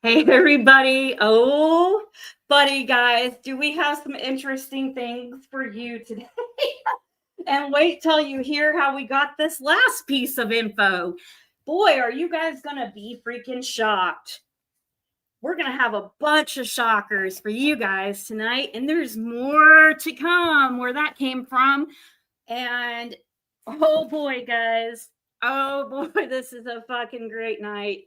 Hey, everybody. Oh, buddy, guys, do we have some interesting things for you today? And wait till you hear how we got this last piece of info. Boy, are you guys going to be freaking shocked. We're going to have a bunch of shockers for you guys tonight, and there's more to come where that came from. And oh boy, guys. Oh boy, this is a fucking great night.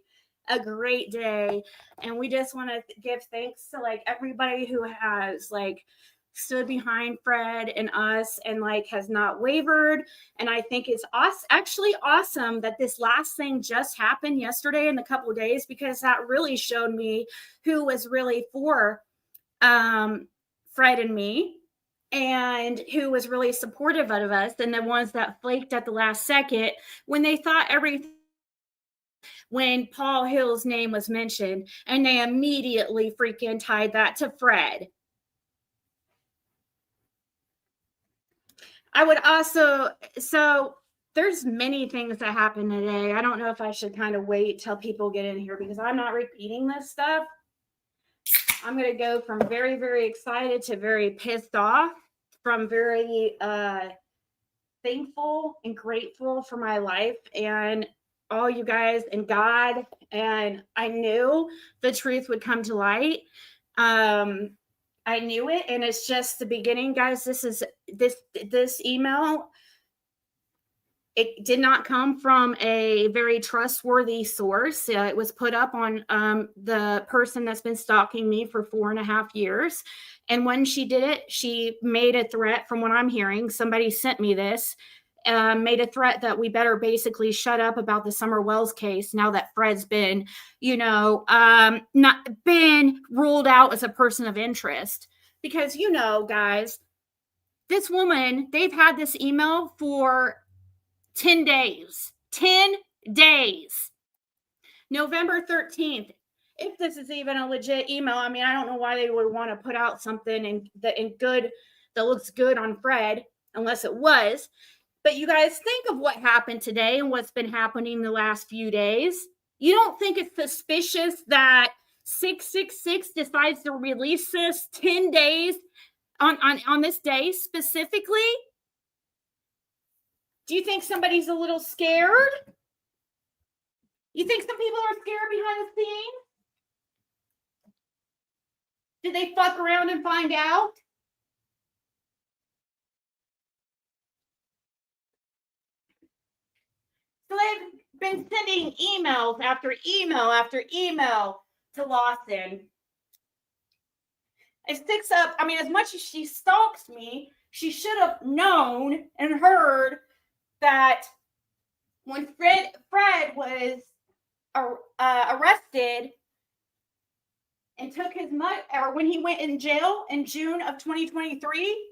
A great day. And we just want to give thanks to like everybody who has like stood behind Fred and us and like has not wavered. And I think it's actually awesome that this last thing just happened yesterday in a couple of days, because that really showed me who was really for Fred and me, and who was really supportive of us, and the ones that flaked at the last second when they thought everything, when Paul Hill's name was mentioned, and they immediately freaking tied that to Fred. I would also, so there's many things that happened today. I don't know if I should kind of wait till people get in here, because I'm not repeating this stuff. I'm going to go from very, very excited to very pissed off, from very thankful and grateful for my life and all you guys and God. And I knew the truth would come to light. I knew it, and it's just the beginning, guys. This email, it did not come from a very trustworthy source. It was put up on the person that's been stalking me for 4.5 years. And when she did it, she made a threat. From what I'm hearing, somebody sent me this, made a threat that we better basically shut up about the Summer Wells case now that Fred's been, not been ruled out as a person of interest. Because, guys, this woman, they've had this email for 10 days. 10 days. November 13th. If this is even a legit email, I mean, I don't know why they would want to put out something that looks good on Fred, unless it was. But you guys, think of what happened today and what's been happening the last few days. You don't think it's suspicious that 666 decides to release this 10 days on this day specifically? Do you think somebody's a little scared? You think some people are scared behind the scenes? Did they fuck around and find out? So they've been sending emails after email after email to Lawson. It sticks up. I mean, as much as she stalks me, she should have known and heard that when Fred was arrested and took his money, or when he went in jail in June of 2023,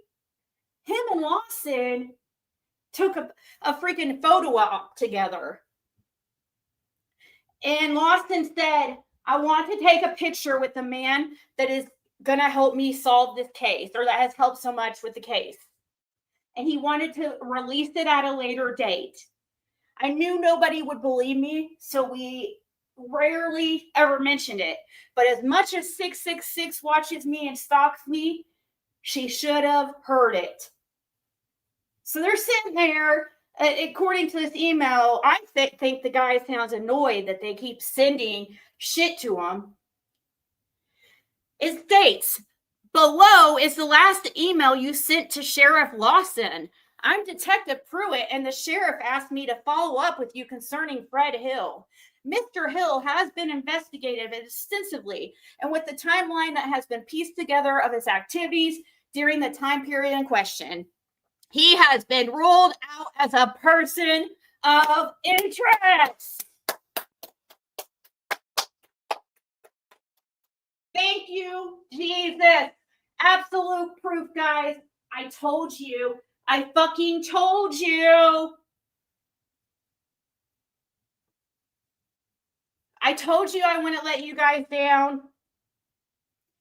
him and Lawson took a freaking photo op together. And Lawson said, I want to take a picture with the man that is going to help me solve this case, or that has helped so much with the case. And he wanted to release it at a later date. I knew nobody would believe me, so we rarely ever mentioned it. But as much as 666 watches me and stalks me, she should have heard it. So they're sitting there, according to this email, I think the guy sounds annoyed that they keep sending shit to him. It states, below is the last email you sent to Sheriff Lawson. I'm Detective Puit, and the sheriff asked me to follow up with you concerning Fred Hill. Mr. Hill has been investigated extensively, and with the timeline that has been pieced together of his activities during the time period in question, he has been ruled out as a person of interest. Thank you, Jesus. Absolute proof, guys. I told you. I fucking told you. I told you I wouldn't let you guys down.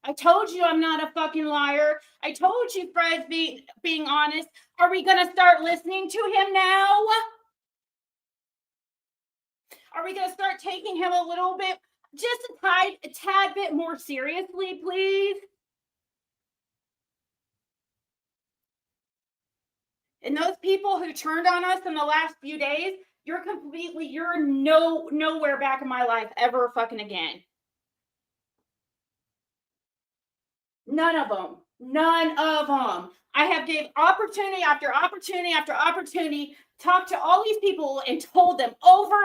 I told you I'm not a fucking liar. I told you Fred's being honest. Are we going to start listening to him now? Are we going to start taking him a little bit just a tad bit more seriously, please. And those people who turned on us in the last few days, you're nowhere back in my life ever fucking again. None of them. None of them. I have gave opportunity after opportunity after opportunity, talked to all these people and told them over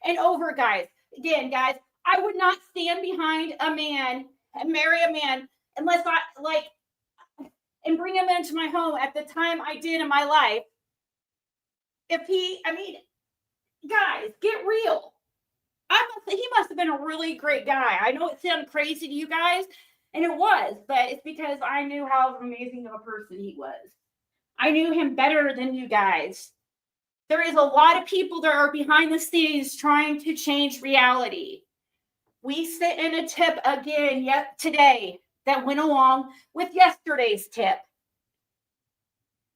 and over, guys. Again, guys, I would not stand behind a man and marry a man unless I like and bring him into my home at the time I did in my life. If guys, get real. He must have been a really great guy. I know it sounds crazy to you guys, and it was, but it's because I knew how amazing of a person he was. I knew him better than you guys. There is a lot of people that are behind the scenes trying to change reality. We sent in a tip again yet today that went along with yesterday's tip.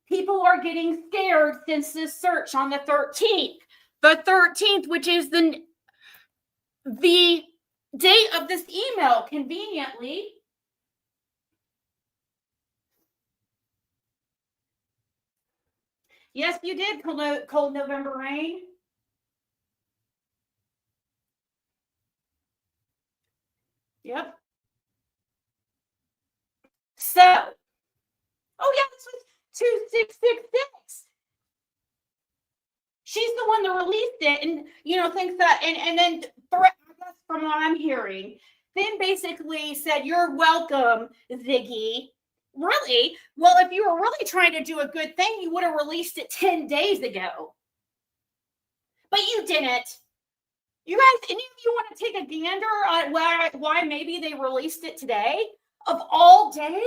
People are getting scared since this search on the 13th. The 13th, which is the date of this email, conveniently. Yes, you did, cold November rain. Yep. So, oh yeah, this was 2666. She's the one that released it, and thinks that, and then from what I'm hearing, then basically said, "You're welcome, Ziggy." Really? Well, if you were really trying to do a good thing, you would have released it 10 days ago. But you didn't. You guys, any of you want to take a gander on why maybe they released it today? Of all days?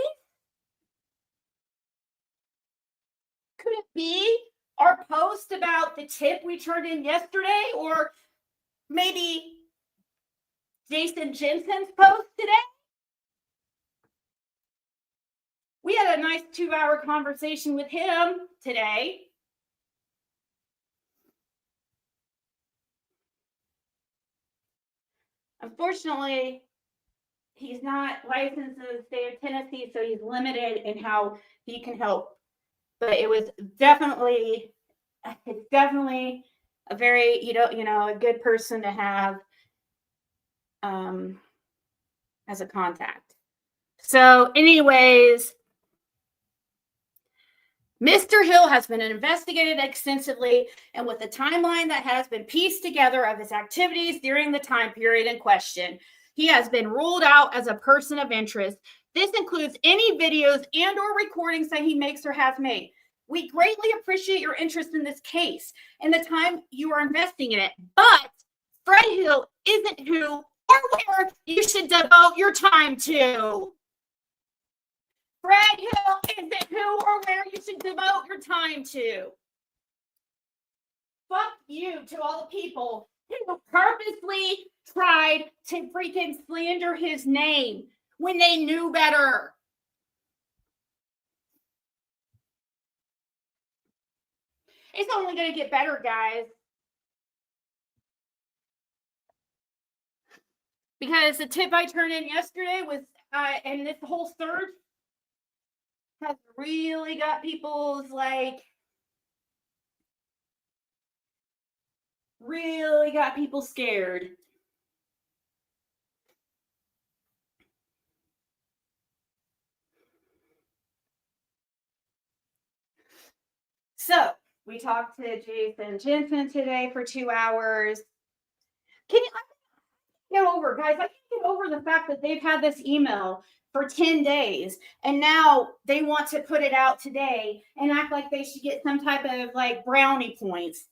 Could it be our post about the tip we turned in yesterday? Or maybe Jensen's post today? We had a nice 2-hour conversation with him today. Unfortunately, he's not licensed in the state of Tennessee, so he's limited in how he can help. But it's definitely a very, a good person to have as a contact. So anyways, Mr. Hill has been investigated extensively, and with the timeline that has been pieced together of his activities during the time period in question, he has been ruled out as a person of interest. This includes any videos and or recordings that he makes or has made. We greatly appreciate your interest in this case and the time you are investing in it, but Fred Hill isn't who or where you should devote your time to. Fred Hill isn't who or where you should devote your time to. Fuck you to all the people who purposely tried to freaking slander his name when they knew better. It's only going to get better, guys. Because the tip I turned in yesterday was, and this whole search has really got people's really got people scared. So we talked to Jensen today for 2 hours. Can you get over, guys? I can't get over the fact that they've had this email for 10 days and now they want to put it out today and act like they should get some type of brownie points.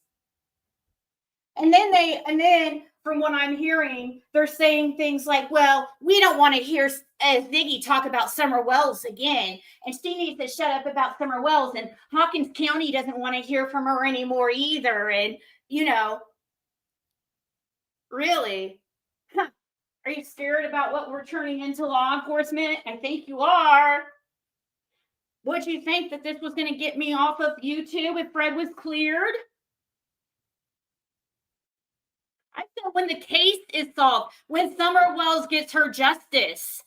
And then from what I'm hearing, they're saying things like, well, we don't want to hear Ziggy talk about Summer Wells again. And she needs to shut up about Summer Wells. And Hawkins County doesn't want to hear from her anymore either. And, really? Huh. Are you scared about what we're turning into law enforcement? I think you are. Would you think that this was going to get me off of YouTube if Fred was cleared? I said when the case is solved, when Summer Wells gets her justice.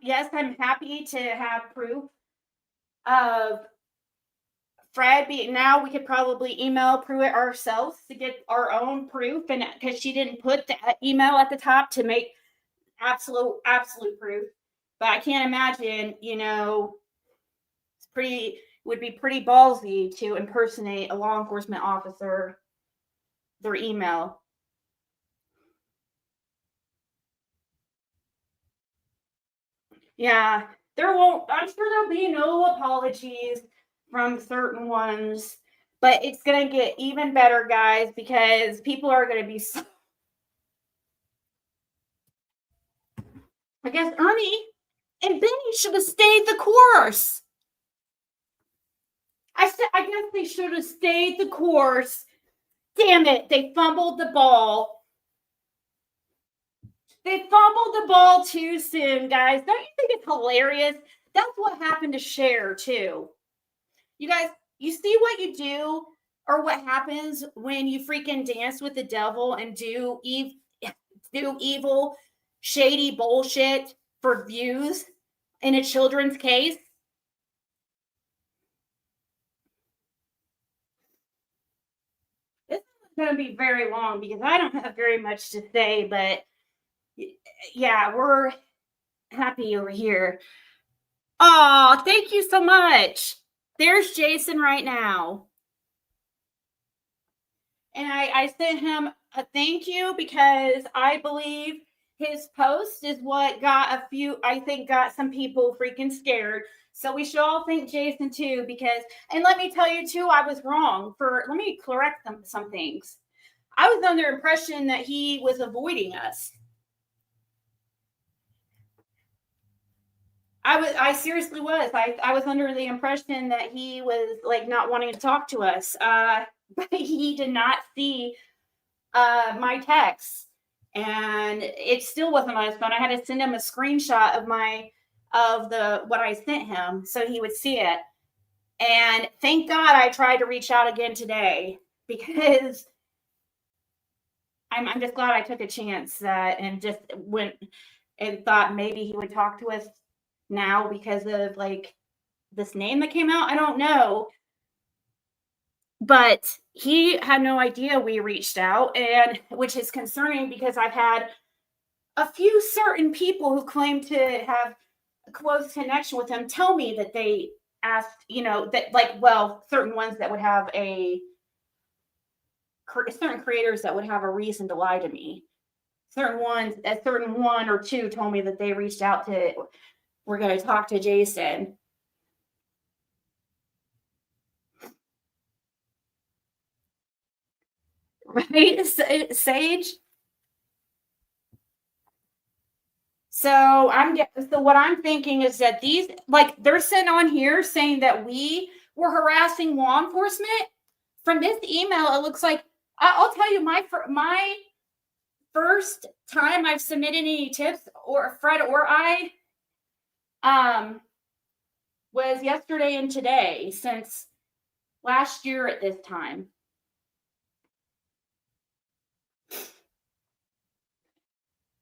Yes, I'm happy to have proof of Fred. Now we could probably email Pruitt ourselves to get our own proof, and because she didn't put the email at the top to make absolute proof. But I can't imagine, it's pretty would be pretty ballsy to impersonate a law enforcement officer, their email. Yeah, I'm sure there'll be no apologies from certain ones, but it's gonna get even better, guys, because people are gonna be so. I guess Ernie and Benny should have stayed the course. I guess they should have stayed the course. Damn it, they fumbled the ball. They fumbled the ball too soon, guys. Don't you think it's hilarious? That's what happened to Cher, too. You guys, you see what you do or what happens when you freaking dance with the devil and do evil, shady bullshit for views in a children's case? This is going to be very long because I don't have very much to say, but yeah, we're happy over here. Oh, thank you so much. There's Jason right now. And I sent him a thank you because I believe his post is what got got some people freaking scared. So we should all thank Jason too, because, and let me tell you too, I was wrong let me correct some things. I was under the impression that he was avoiding us. I seriously was. I was under the impression that he was like not wanting to talk to us. But he did not see my text, and it still wasn't on his phone. I had to send him a screenshot of what I sent him so he would see it. And thank God I tried to reach out again today, because I'm just glad I took a chance and just went and thought maybe he would talk to us now because of like this name that came out. I don't know. But he had no idea we reached out, and which is concerning because I've had a few certain people who claim to have a close connection with him tell me that they asked, that certain ones that would have certain creators that would have a reason to lie to me. Certain one or two told me that they reached out we're going to talk to Jason. Right, Sage? So what I'm thinking is that these, like, they're sent on here saying that we were harassing law enforcement. From this email, it looks like I'll tell you my first time I've submitted any tips, or Fred or I, was yesterday and today, since last year at this time.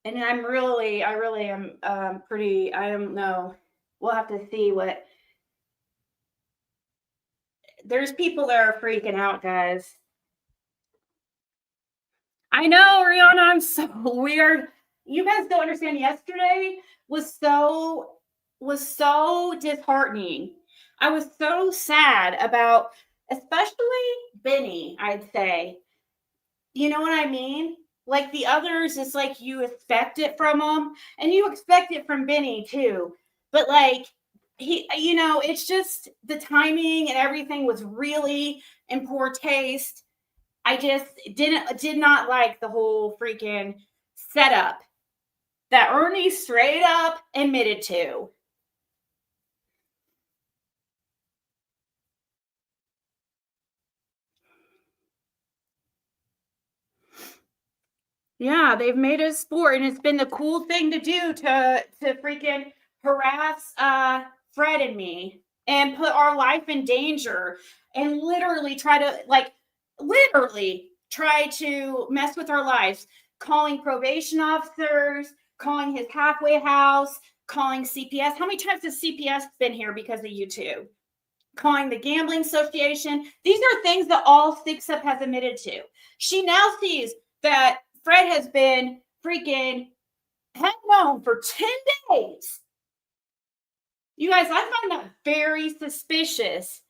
And I really am I don't know. We'll have to see there's people that are freaking out, guys. I know, Rihanna, I'm so weird. You guys don't understand. Yesterday was so disheartening. I was so sad about, especially Benny, I'd say. You know what I mean? Like the others, it's like you expect it from them, and you expect it from Benny too. But like it's just the timing and everything was really in poor taste. I just did not like the whole freaking setup that Ernie straight up admitted to. Yeah, they've made it a sport, and it's been the cool thing to do to freaking harass Fred and me and put our life in danger and literally try to mess with our lives, calling probation officers, calling his halfway house, calling CPS. How many times has CPS been here because of YouTube? Calling the gambling association. These are things that all Six Up has admitted to. She now sees that Fred has been freaking head known for 10 days. You guys, I find that very suspicious.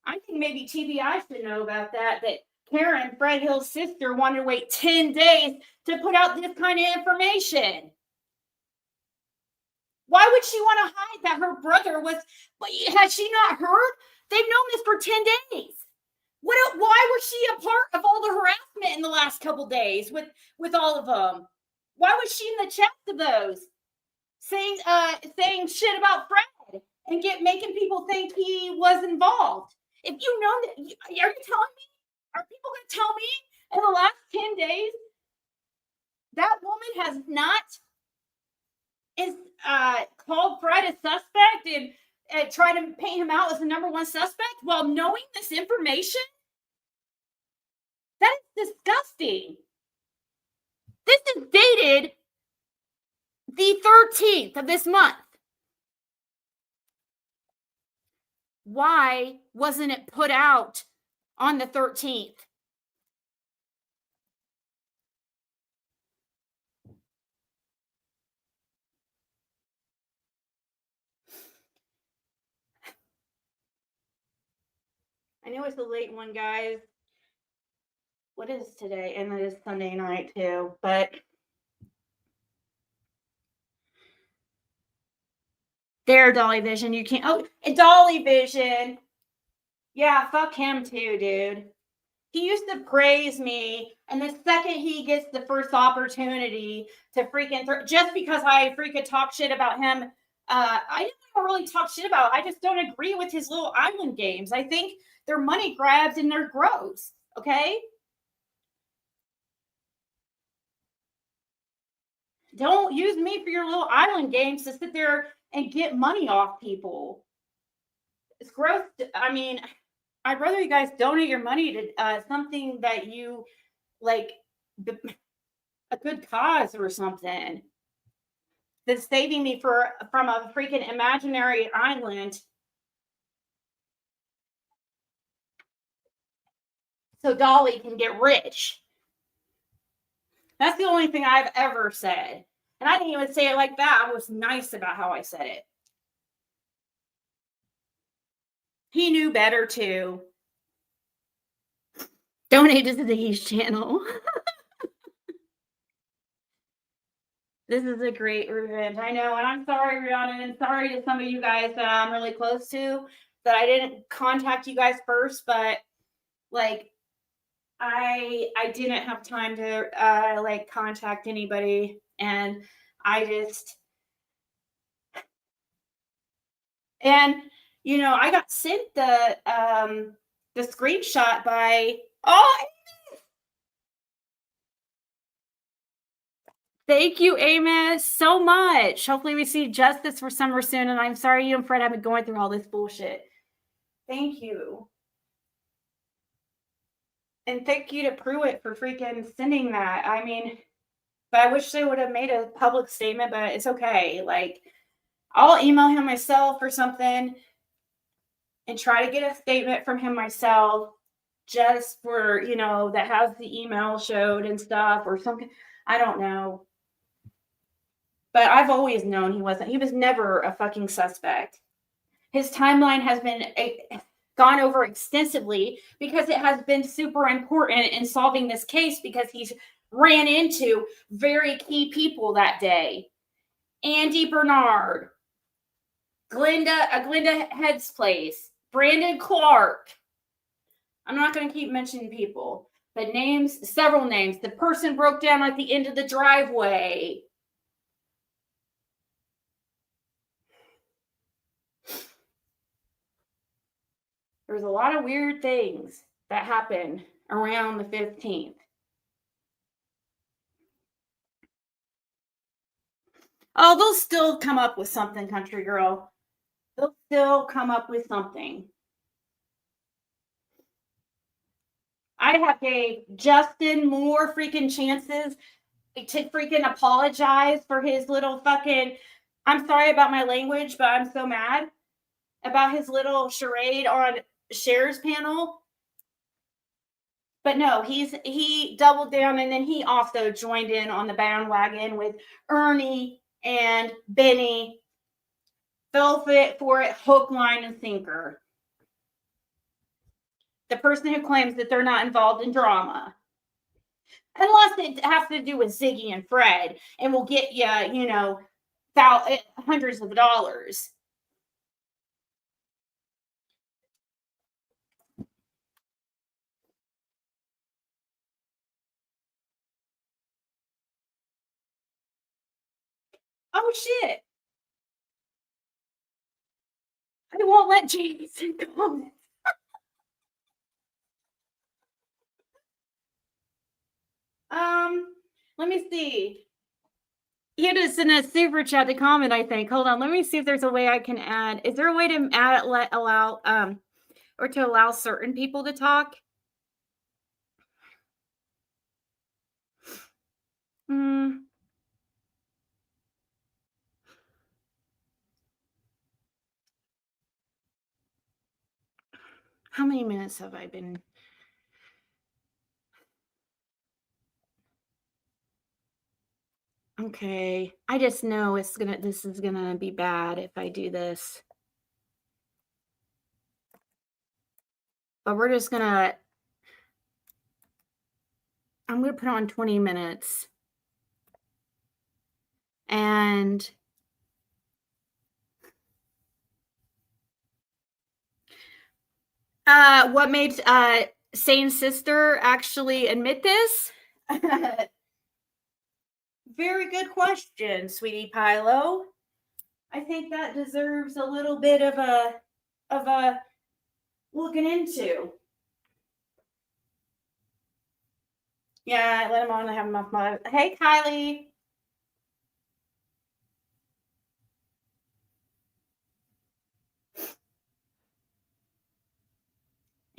I think maybe TBI should know about that Karen, Fred Hill's sister, wanted to wait 10 days to put out this kind of information. Why would she want to hide that her brother was, has she not heard? They've known this for 10 days. Why was she a part of all the harassment in the last couple days with all of them? Why was she in the chat of those? Saying shit about Fred and making people think he was involved. If you know that, are you telling me? Are people going to tell me in the last 10 days that woman has not called Fred a suspect and tried to paint him out as the number one suspect while knowing this information? That is disgusting. This is dated the 13th of this month. Why wasn't it put out on the 13th? I know it's a late one, guys. What is today? And it is Sunday night too, but there, Dolly Vision, you can't. Oh, Dolly Vision. Yeah, fuck him too, dude. He used to praise me, and the second he gets the first opportunity to freaking just because I freaking talk shit about him, I don't really talk shit about. I just don't agree with his little island games. I think they're money grabs and they're gross. Okay. Don't use me for your little island games to sit there and get money off people. It's gross. I mean, I'd rather you guys donate your money to something that you like, a good cause or something, than saving me from a freaking imaginary island. So Dolly can get rich. That's the only thing I've ever said. And I didn't even say it like that. I was nice about how I said it. He knew better too. Donate to today's channel. This is a great revenge. I know. And I'm sorry, Rihanna, and sorry to some of you guys that I'm really close to that I didn't contact you guys first, but like I didn't have time to like contact anybody, and I just you know, I got sent the screenshot by thank you, Amos, so much. Hopefully we see justice for Summer soon, and I'm sorry you and Fred have been going through all this bullshit. Thank you. And thank you to Puit for freaking sending that. I mean, but I wish they would have made a public statement, but it's okay. Like, I'll email him myself or something and try to get a statement from him myself just for, you know, that has the email showed and stuff or something. I don't know. But I've always known he was never a fucking suspect. His timeline has been gone over extensively because it has been super important in solving this case because he's ran into very key people that day. Andy Bernard, Glenda Head's place, Brandon Clark. I'm not going to keep mentioning people, but names, several names. The person broke down at the end of the driveway. There's a lot of weird things that happen around the 15th. Oh, they'll still come up with something, country girl. They'll still come up with something. I have gave Justin more freaking chances to freaking apologize for his little fucking. I'm sorry about my language, but I'm so mad about his little charade on Cher's panel. But no, he doubled down, and then he also joined in on the bandwagon with Ernie and Benny. Fell for it hook, line, and sinker. The person who claims that they're not involved in drama. Unless it has to do with Ziggy and Fred and will get you, hundreds of dollars. Oh, shit. I won't let Jensen comment. Let me see. It is in a super chat to comment, I think. Hold on. Let me see if there's a way I can add. Is there a way to allow certain people to talk? How many minutes have I been? Okay. I just know this is gonna be bad if I do this. But we're just gonna, I'm gonna put on 20 minutes. And what made Sane Sister actually admit this? Very good question, sweetie Pilo. I think that deserves a little bit of a looking into. Yeah, let him on. I have him off my. Hey, Kylie.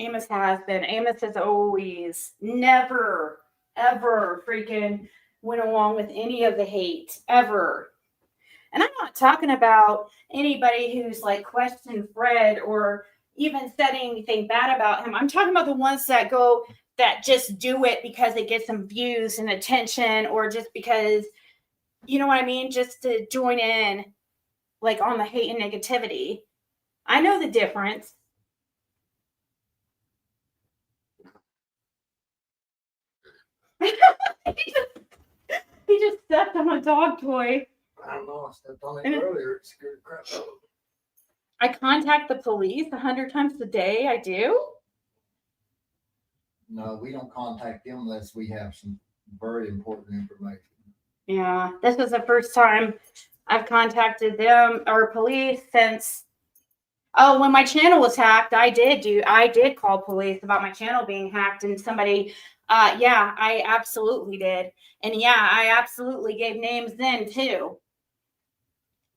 Amos has been. Amos has always, never, ever freaking went along with any of the hate, ever. And I'm not talking about anybody who's like questioned Fred or even said anything bad about him. I'm talking about the ones that just do it because it gets them views and attention, or just because, you know what I mean? Just to join in, like, on the hate and negativity. I know the difference. he just stepped on a dog toy. I don't know. I stepped on it earlier. It scared the crap out of me. I contact the police 100 times a day. I do. No, we don't contact them unless we have some very important information. Yeah, this was the first time I've contacted them or police since. Oh, when my channel was hacked, I did call police about my channel being hacked, and somebody. Yeah, I absolutely did, and yeah, I absolutely gave names then too.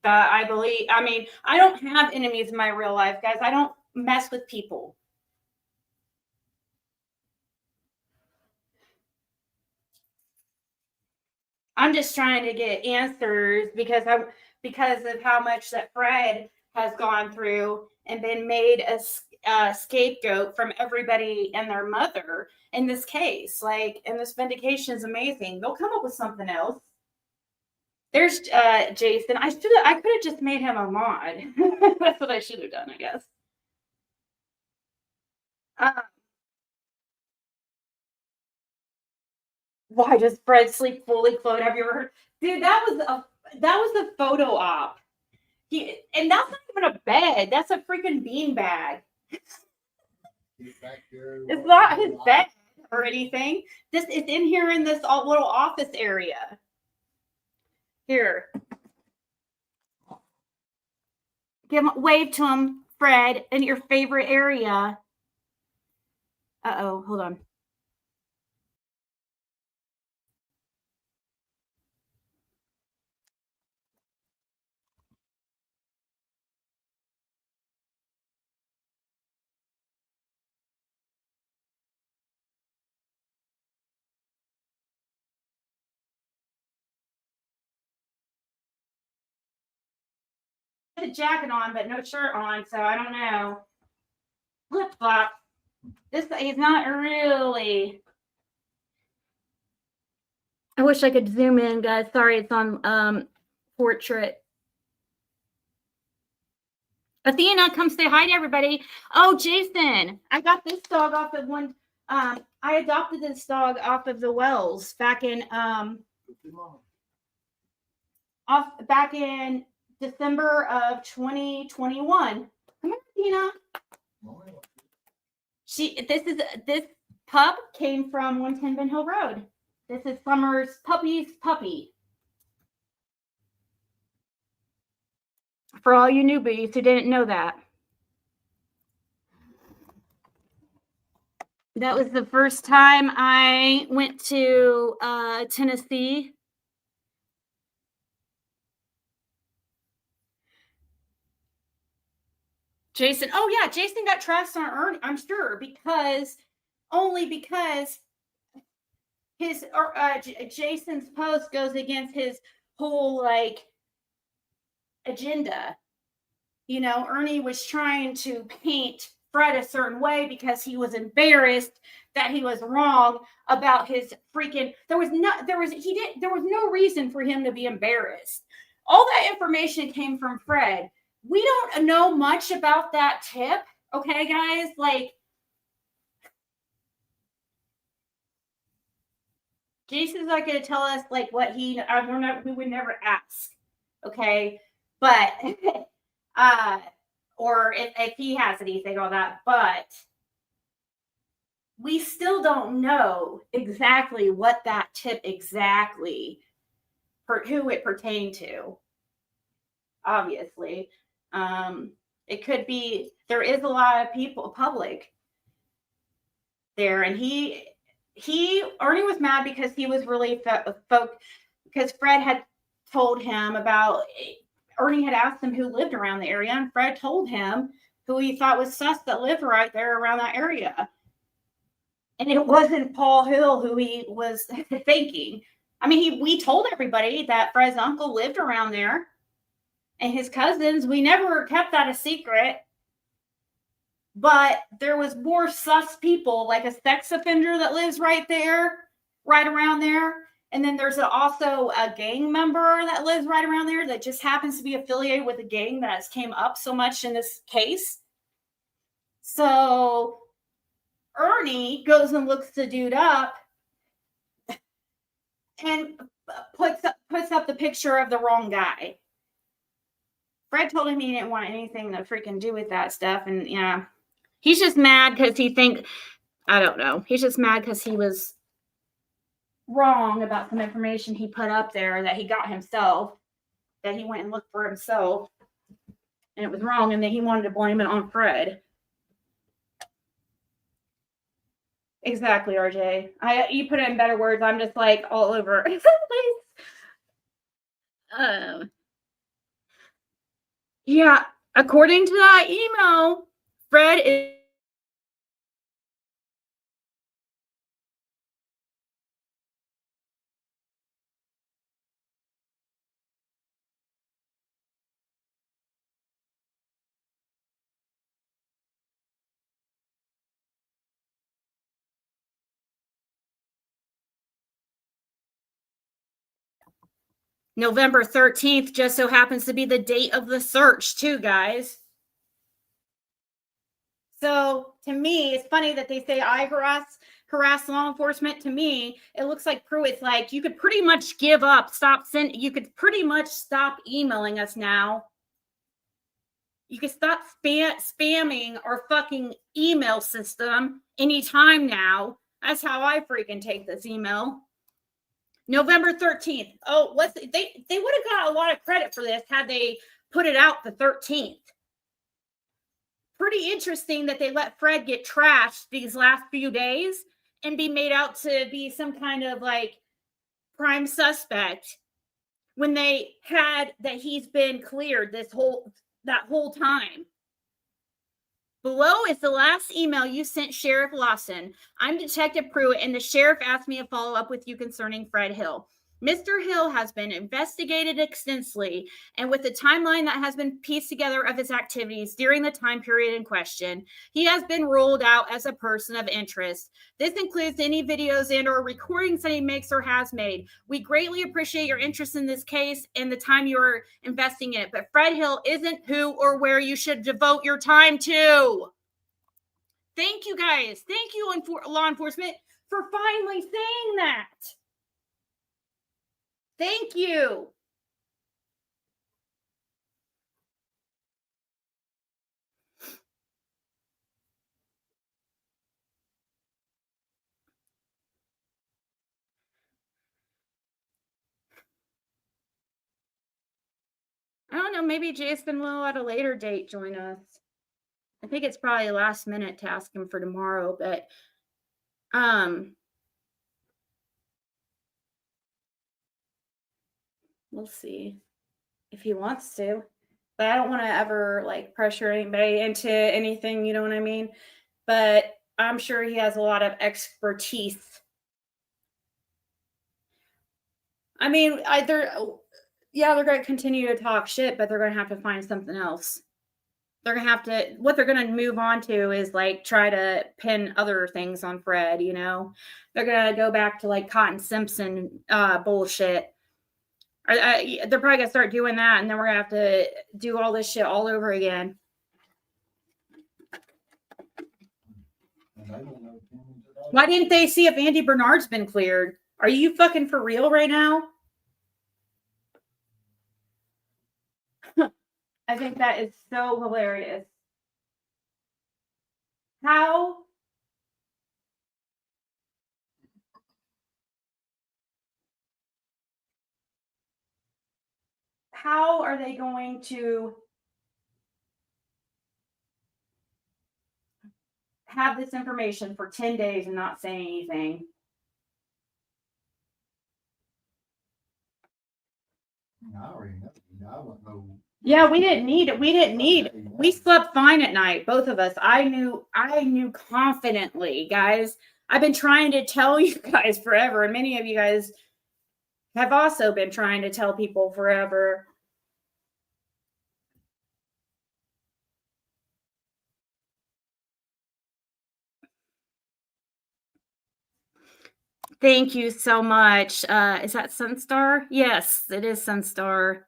I believe. I mean, I don't have enemies in my real life, guys. I don't mess with people. I'm just trying to get answers because of how much that Fred has gone through and been made a scapegoat from everybody and their mother in this case. Like, and this vindication is amazing. They'll come up with something else. There's Jason. I could have just made him a mod. That's what I should have done, I guess. Why does Fred sleep fully clothed? Have you ever heard? Dude, that was a photo op. And that's not even a bed. That's a freaking bean bag. It's not his bed or anything. It's in here in this little office area. Here. Wave to him, Fred, in your favorite area. Uh-oh, hold on. the jacket on, but no shirt on, so I don't know. Flip flop. This is not really. I wish I could zoom in, guys. Sorry, it's on portrait. Athena, come say hi to everybody. Oh, Jason, I got this dog off of one. I adopted this dog off of the Wells back in back in December of 2021. Come on, Athena. This pup came from 110 Ben Hill Road. This is Summer's puppy. For all you newbies who didn't know that. That was the first time I went to Tennessee. Jason, oh yeah, Jason got trashed on Ernie, I'm sure, because his Jason's post goes against his whole like agenda. You know, Ernie was trying to paint Fred a certain way because he was embarrassed that he was wrong about his freaking. There was no reason for him to be embarrassed. All that information came from Fred. We don't know much about that tip, okay, guys? Like, Jason's not going to tell us like what we would never ask, okay? But or if he has anything on that, but we still don't know exactly what that tip exactly for who it pertained to. Obviously, it could be there is a lot of people public there, and Ernie was mad because he was really because Fred had told him about. Ernie had asked him who lived around the area, and Fred told him who he thought was sus that lived right there around that area. And it wasn't Paul Hill who he was thinking. I mean, we told everybody that Fred's uncle lived around there and his cousins. We never kept that a secret. But there was more sus people, like a sex offender that lives right there, right around there. And then there's also a gang member that lives right around there that just happens to be affiliated with a gang that has came up so much in this case. So Ernie goes and looks the dude up and puts up the picture of the wrong guy. Fred told him he didn't want anything to freaking do with that stuff. And yeah, he's just mad because I don't know. He's just mad because he was wrong about some information he put up there that he got himself, that he went and looked for himself, and it was wrong, and then he wanted to blame it on Fred. Exactly, RJ. You put it in better words. I'm just like all over. Yeah, according to that email, Fred is November 13th just so happens to be the date of the search too, guys. So to me, it's funny that they say I harass law enforcement. To me, it looks like Pruitt's like, you could pretty much give up, you could pretty much stop emailing us now. You can stop spamming our fucking email system anytime now. That's how I freaking take this email. November 13th. Oh, they would have got a lot of credit for this had they put it out the 13th. Pretty interesting that they let Fred get trashed these last few days and be made out to be some kind of like prime suspect when they had that he's been cleared that whole time. Below is the last email you sent Sheriff Lawson. I'm Detective Pruitt, and the sheriff asked me to follow up with you concerning Fred Hill. Mr. Hill has been investigated extensively, and with the timeline that has been pieced together of his activities during the time period in question, he has been ruled out as a person of interest. This includes any videos and or recordings that he makes or has made. We greatly appreciate your interest in this case and the time you are investing in it, but Fred Hill isn't who or where you should devote your time to. Thank you, guys. Thank you, law enforcement, for finally saying that. Thank you. I don't know, maybe Jason will at a later date join us. I think it's probably last minute to ask him for tomorrow, but we'll see if he wants to. But I don't want to ever like pressure anybody into anything, you know what I mean? But I'm sure he has a lot of expertise. I mean, they're going to continue to talk shit, but they're going to have to find something else. They're going to have to, what they're going to move on to is like try to pin other things on Fred, you know? They're going to go back to like Cotton Simpson bullshit. They're probably going to start doing that, and then we're going to have to do all this shit all over again. Why didn't they see if Andy Bernard's been cleared? Are you fucking for real right now? I think that is so hilarious. How are they going to have this information for 10 days and not say anything? I already know. I wouldn't know. Yeah, we didn't need it. We slept fine at night, both of us. I knew confidently, guys. I've been trying to tell you guys forever, and many of you guys have also been trying to tell people forever. Thank you so much. Is that Sunstar? Yes, it is Sunstar.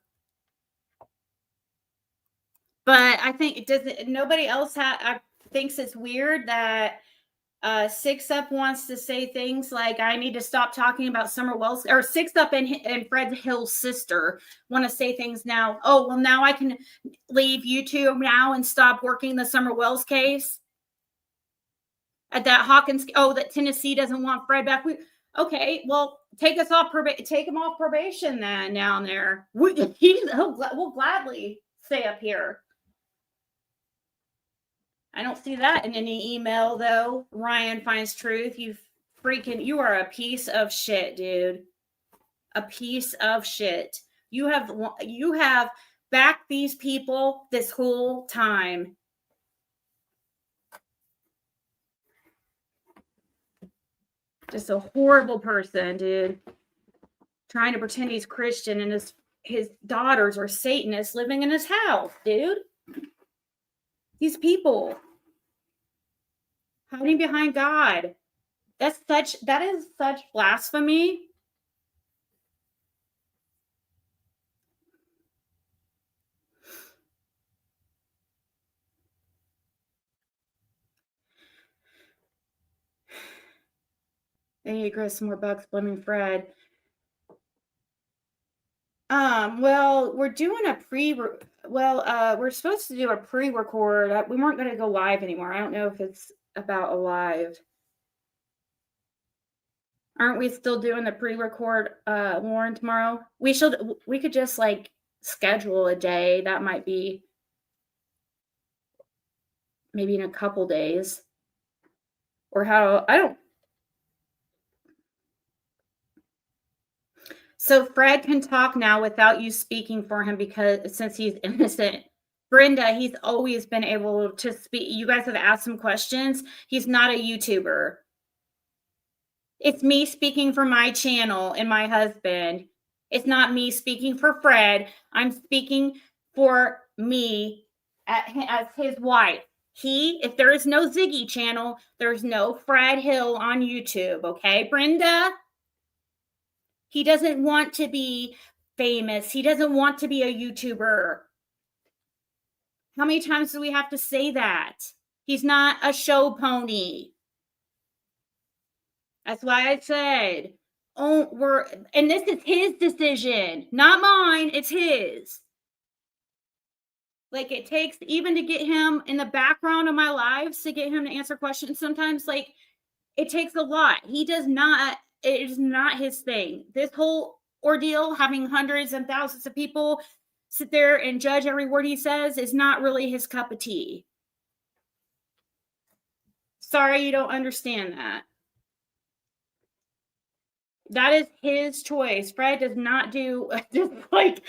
But I think it doesn't. Nobody else thinks it's weird that Six Up wants to say things like, "I need to stop talking about Summer Wells," or Six Up and Fred Hill's sister want to say things now. Oh, well, now I can leave YouTube now and stop working the Summer Wells case. At that Hawkins, that Tennessee doesn't want Fred back. Okay, well, take him off probation then. Down there, we'll gladly stay up here. I don't see that in any email though. Ryan finds truth. You are a piece of shit, dude. A piece of shit. You have backed these people this whole time. Just a horrible person, dude. Trying to pretend he's Christian and his daughters are Satanists living in his house, dude. These people hiding behind God. That is such blasphemy. They need to grow some more bucks blaming Fred. Well, we're doing we're supposed to do a pre-record. We weren't going to go live anymore. I don't know if it's about a live. Aren't we still doing the pre-record, Lauren, tomorrow? We could just like schedule a day. That might be maybe in a couple days. Or I don't. So Fred can talk now without you speaking for him since he's innocent. Brenda, he's always been able to speak. You guys have asked him questions. He's not a YouTuber. It's me speaking for my channel and my husband. It's not me speaking for Fred. I'm speaking for me as his wife. If there is no Ziggy channel, there's no Fred Hill on YouTube. Okay, Brenda? He doesn't want to be famous. He doesn't want to be a YouTuber. How many times do we have to say that? He's not a show pony. That's why I said, oh, and this is his decision, not mine. It's his. Like, it takes even to get him in the background of my lives to get him to answer questions. Sometimes, like, it takes a lot. It is not his thing. This whole ordeal, having hundreds and thousands of people sit there and judge every word he says, is not really his cup of tea. Sorry, you don't understand that. That is his choice. Fred does not do, just like,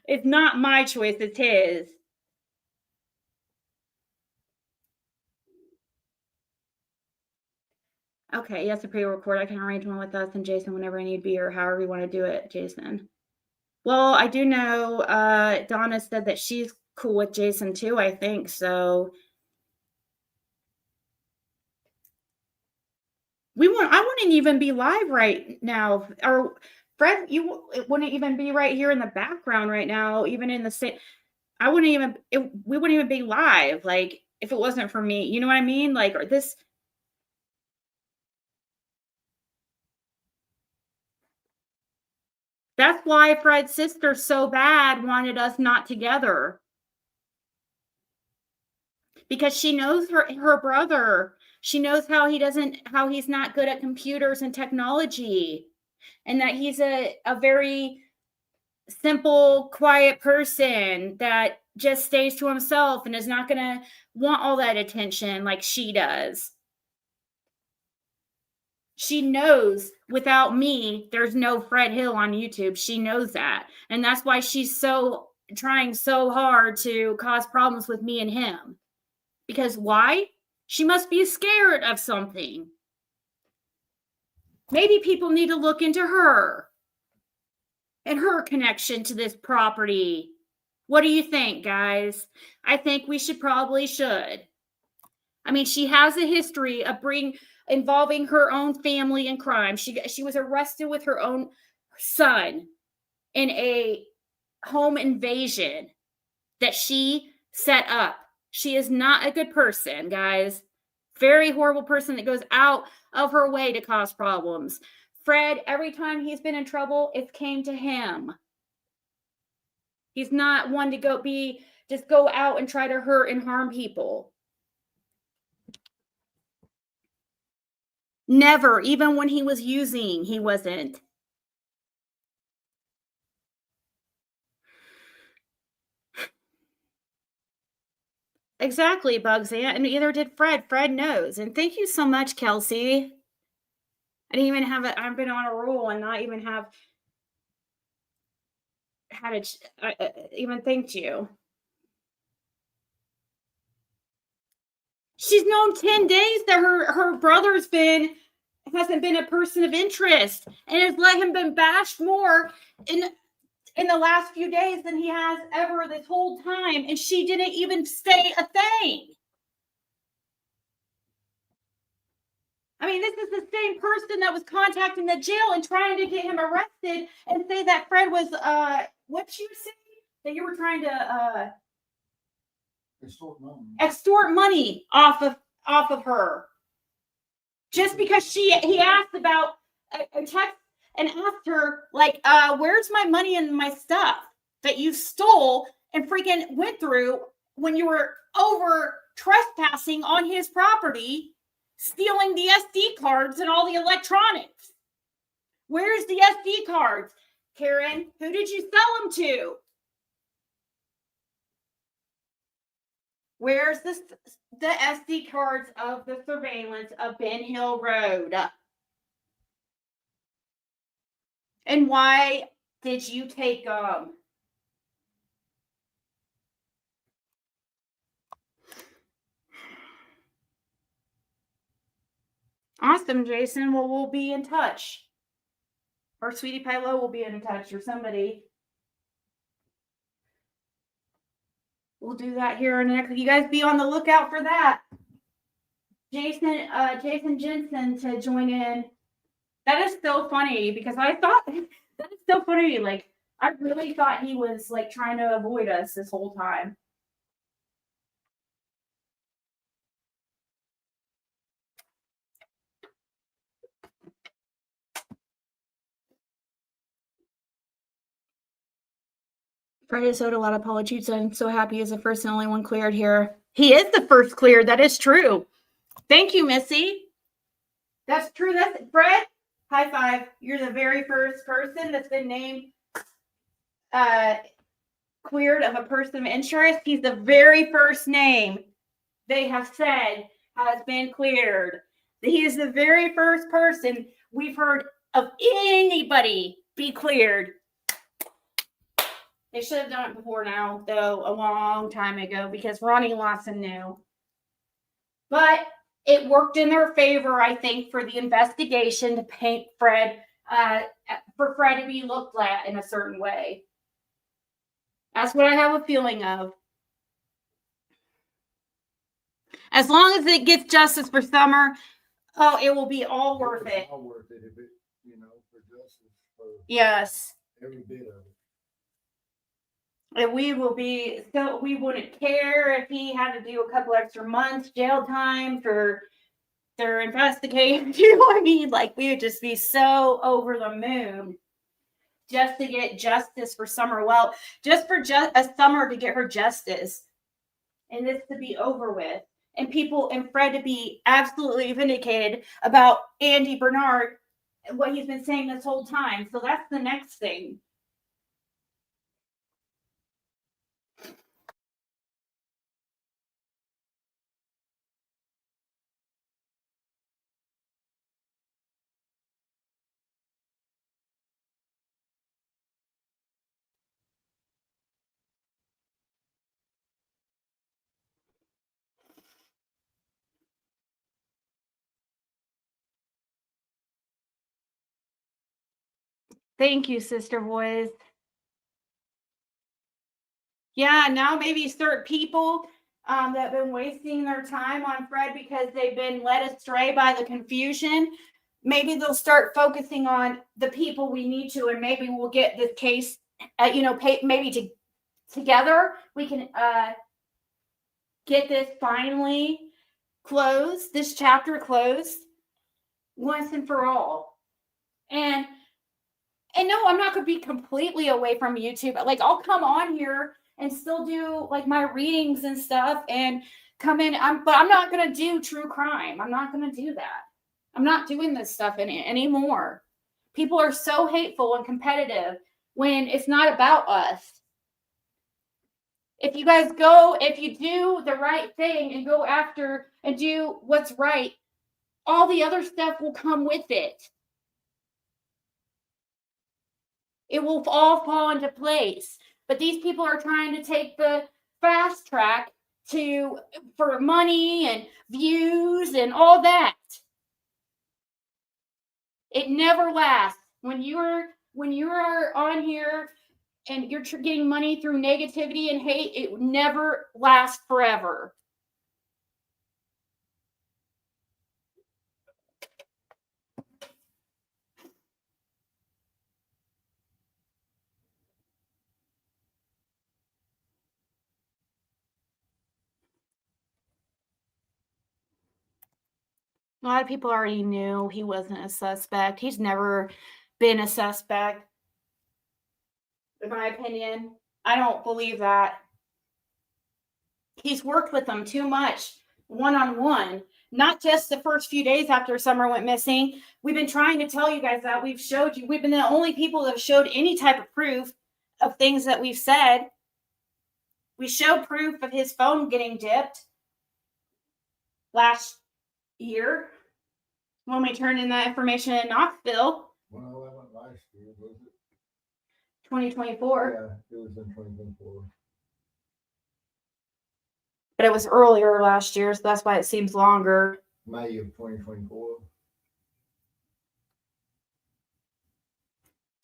it's not my choice, it's his. Okay, yes, a pre-record. I can arrange one with us and Jason whenever I need to be, or however you want to do it, Jason. Well, I do know Donna said that she's cool with Jason too, I think. So I wouldn't even be live right now. Or Fred, it wouldn't even be right here in the background right now, even in the same. We wouldn't even be live, like, if it wasn't for me. You know what I mean? Like, or this. That's why Fred's sister so bad wanted us not together. Because she knows her brother. She knows how he's not good at computers and technology. And that he's a very simple, quiet person that just stays to himself and is not going to want all that attention like she does. She knows without me, there's no Fred Hill on YouTube. She knows that. And that's why she's trying so hard to cause problems with me and him. Because why? She must be scared of something. Maybe people need to look into her and her connection to this property. What do you think, guys? I think we probably should. I mean, she has a history of involving her own family in crime. She was arrested with her own son in a home invasion that she set up. She is not a good person, guys. Very horrible person that goes out of her way to cause problems. Fred, every time he's been in trouble, it came to him. He's not one to just go out and try to hurt and harm people. Never, even when he was using, he wasn't. Exactly, Bugsy. And neither did Fred. Fred knows. And thank you so much, Kelsey. I didn't even I've been on a roll and not even had even thanked you. She's known 10 days that her brother's hasn't been a person of interest and has let him been bashed more in the last few days than he has ever this whole time, and she didn't even say a thing. I mean, this is the same person that was contacting the jail and trying to get him arrested and say that Fred was what you say that you were trying to extort money off of her, just because he asked about a text and asked her, like, where's my money and my stuff that you stole and freaking went through when you were over trespassing on his property, stealing the SD cards and all the electronics? Where's the SD cards? Karen, who did you sell them to? Where's the SD cards of the surveillance of Ben Hill Road? And why did you take them? Awesome, Jason. Well, we'll be in touch. Or Sweetie Pie Low will be in touch, or somebody. We'll do that here in the next. You guys be on the lookout for that. Jason Jensen to join in. That is so funny because I thought that is so funny. Like, I really thought he was like trying to avoid us this whole time. Friday owed a lot of apologies. I'm so happy he's the first and only one cleared here. He is the first cleared. That is true. Thank you, Missy. That's true. That's Fred. High five. You're the very first person that's been named cleared of a person of interest. He's the very first name they have said has been cleared. He is the very first person we've heard of anybody be cleared. They should have done it before now, though, a long time ago, because Ronnie Lawson knew. But it worked in their favor, I think, for the investigation to paint Fred, for Fred to be looked at in a certain way. That's what I have a feeling of. As long as it gets justice for Summer, oh, it will be all worth it. All worth it if it, for justice. For yes. Every bit of it. And we wouldn't care if he had to do a couple extra months jail time for their investigation. You know what I mean? Like, we would just be so over the moon just to get justice for Summer. Well, just for a Summer to get her justice and this to be over with. And people and Fred to be absolutely vindicated about Andy Bernard and what he's been saying this whole time. So that's the next thing. Thank you, Sister Voice. Yeah, now maybe certain people that have been wasting their time on Fred because they've been led astray by the confusion, maybe they'll start focusing on the people we need to, and maybe we'll get this case, maybe together we can get this finally closed, this chapter closed once and for all. And no, I'm not going to be completely away from YouTube. Like, I'll come on here and still do like my readings and stuff and come in. But I'm not going to do true crime. I'm not going to do that. I'm not doing this stuff anymore. People are so hateful and competitive when it's not about us. If you do the right thing and go after and do what's right, all the other stuff will come with it. It will all fall into place. But these people are trying to take the fast track for money and views and all that. It never lasts. When you are on here and you're getting money through negativity and hate, it never lasts forever. A lot of people already knew he wasn't a suspect. He's never been a suspect, in my opinion. I don't believe that. He's worked with them too much, one-on-one, not just the first few days after Summer went missing. We've been trying to tell you guys that. We've showed you. We've been the only people that have showed any type of proof of things that we've said. We showed proof of his phone getting dipped last year when we turned in that information in Knoxville. Well, that went last year, was it? 2024. Yeah, it was in 2024. But it was earlier last year, so that's why it seems longer. May of 2024.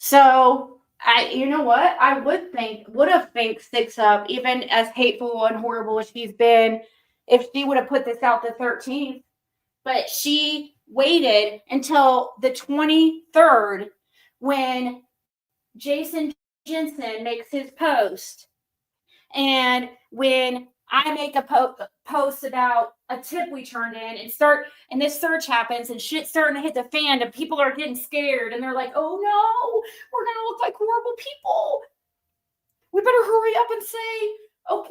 So you know what? I would have think sticks up, even as hateful and horrible as she's been, if she would have put this out the 13th. But she waited until the 23rd when Jason Jensen makes his post. And when I make a post about a tip we turned in and this search happens and shit's starting to hit the fan and people are getting scared and they're like, oh no, we're going to look like horrible people. We better hurry up and say, okay,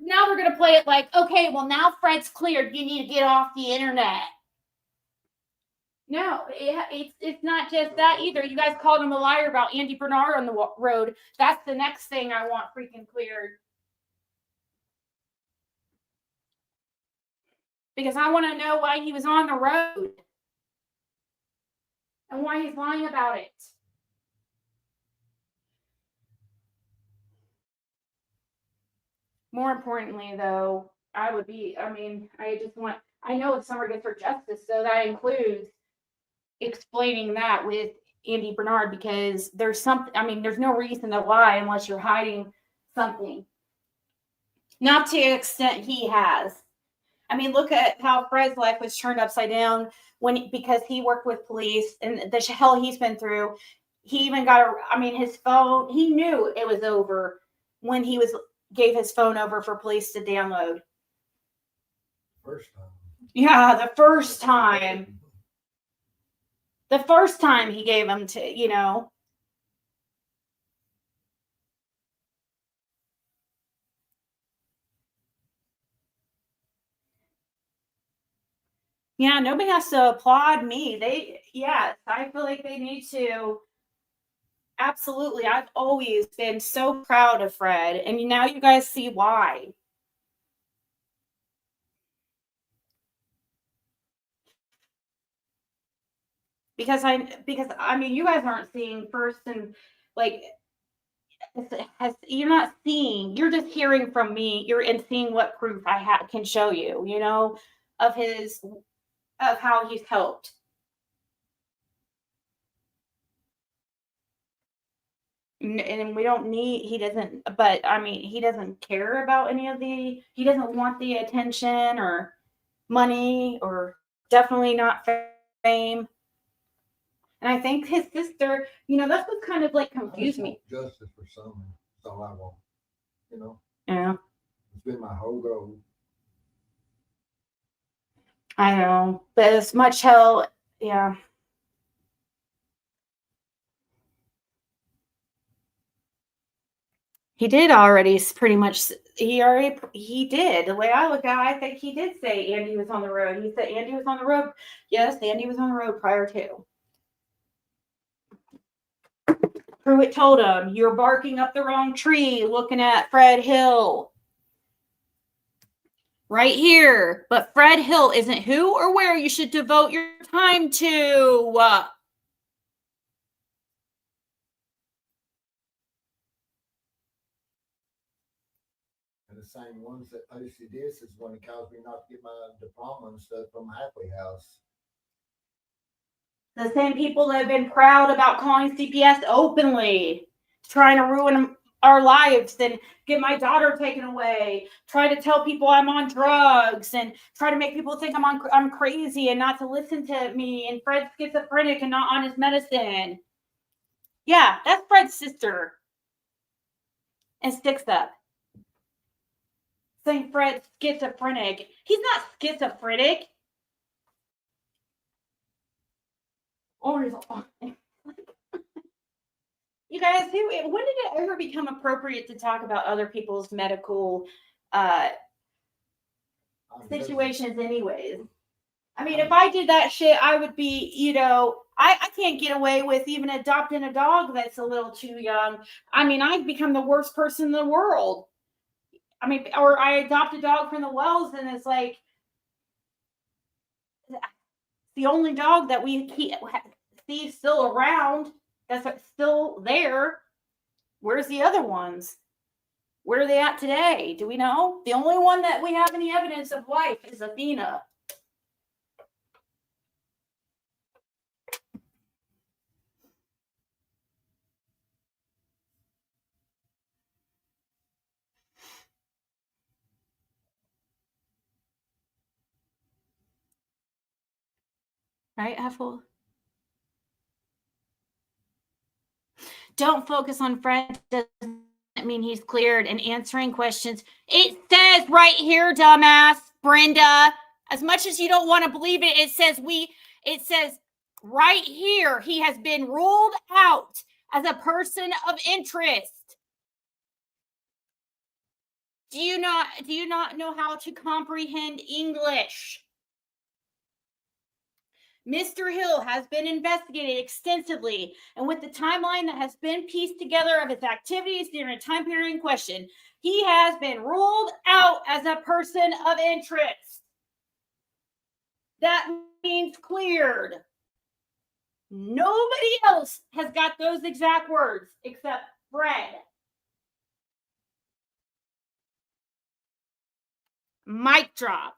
now we're going to play it like, okay, well, now Fred's cleared. You need to get off the internet. No, it's not just that either. You guys called him a liar about Andy Bernard on the road. That's the next thing I want freaking cleared. Because I want to know why he was on the road and why he's lying about it. More importantly, though, I know if Summer gets her justice, so that includes explaining that with Andy Bernard, because there's no reason to lie unless you're hiding something. Not to the extent he has. I mean, look at how Fred's life was turned upside down because he worked with police and the hell he's been through. He even got his phone. He knew it was over when he gave his phone over for police to download. First time. Yeah, the first time. The first time he gave them to, Yeah, nobody has to applaud me. I feel like they need to. Absolutely. I've always been so proud of Fred, and now you guys see why. Because you guys aren't seeing first and like you're not seeing, you're just hearing from me. You're and seeing what proof I can show you, of how he's helped. And we don't need, he doesn't, but he doesn't care about he doesn't want the attention or money or definitely not fame. And I think his sister, that's what kind of like confused me. Justice for Summer. That's all I want. Yeah. It's been my whole goal. I know, but as much hell, yeah. He did already pretty much. He did. The way I look at it, I think he did say Andy was on the road. He said Andy was on the road. Yes, Andy was on the road prior to. Puit told him, you're barking up the wrong tree looking at Fred Hill. Right here. But Fred Hill isn't who or where you should devote your time to. And the same ones that posted this is one that caused me not to get my diploma and stuff from Halfway House. The same people that have been proud about calling CPS openly, trying to ruin our lives and get my daughter taken away, try to tell people I'm on drugs and try to make people think I'm crazy and not to listen to me, and Fred's schizophrenic and not on his medicine. Yeah, that's Fred's sister. And sticks up. Saying Fred's schizophrenic. He's not schizophrenic. Or is you guys, when did it ever become appropriate to talk about other people's medical situations anyways? If I did that shit, I would be, I can't get away with even adopting a dog that's a little too young. I'd become the worst person in the world. Or I adopt a dog from the Wells and it's like the only dog that we see still around that's still there. Where's the other ones? Where are they at today? Do we know? The only one that we have any evidence of life is Athena. Right, Heffel? Don't focus on Fred. Doesn't mean he's cleared and answering questions. It says right here, dumbass Brenda. As much as you don't want to believe it, it says right here he has been ruled out as a person of interest. Do you not know how to comprehend English? Mr. Hill has been investigated extensively, and with the timeline that has been pieced together of his activities during a time period in question, he has been ruled out as a person of interest. That means cleared. Nobody else has got those exact words except Fred. Mic drop.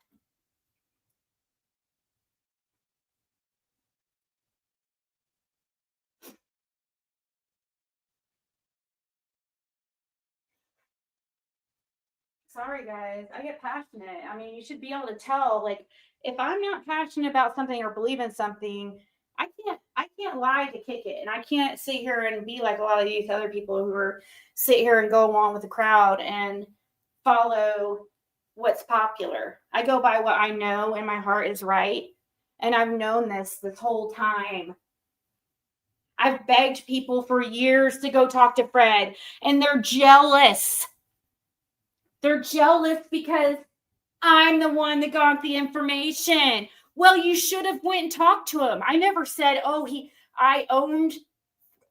Sorry, guys. I get passionate. I mean, you should be able to tell. Like, if I'm not passionate about something or believe in something, I can't lie to kick it, and I can't sit here and be like a lot of these other people who are sit here and go along with the crowd and follow what's popular. I go by what I know, and my heart is right, and I've known this whole time. I've begged people for years to go talk to Fred, and they're jealous. They're jealous because I'm the one that got the information. Well, you should have went and talked to him. I never said, oh, I owned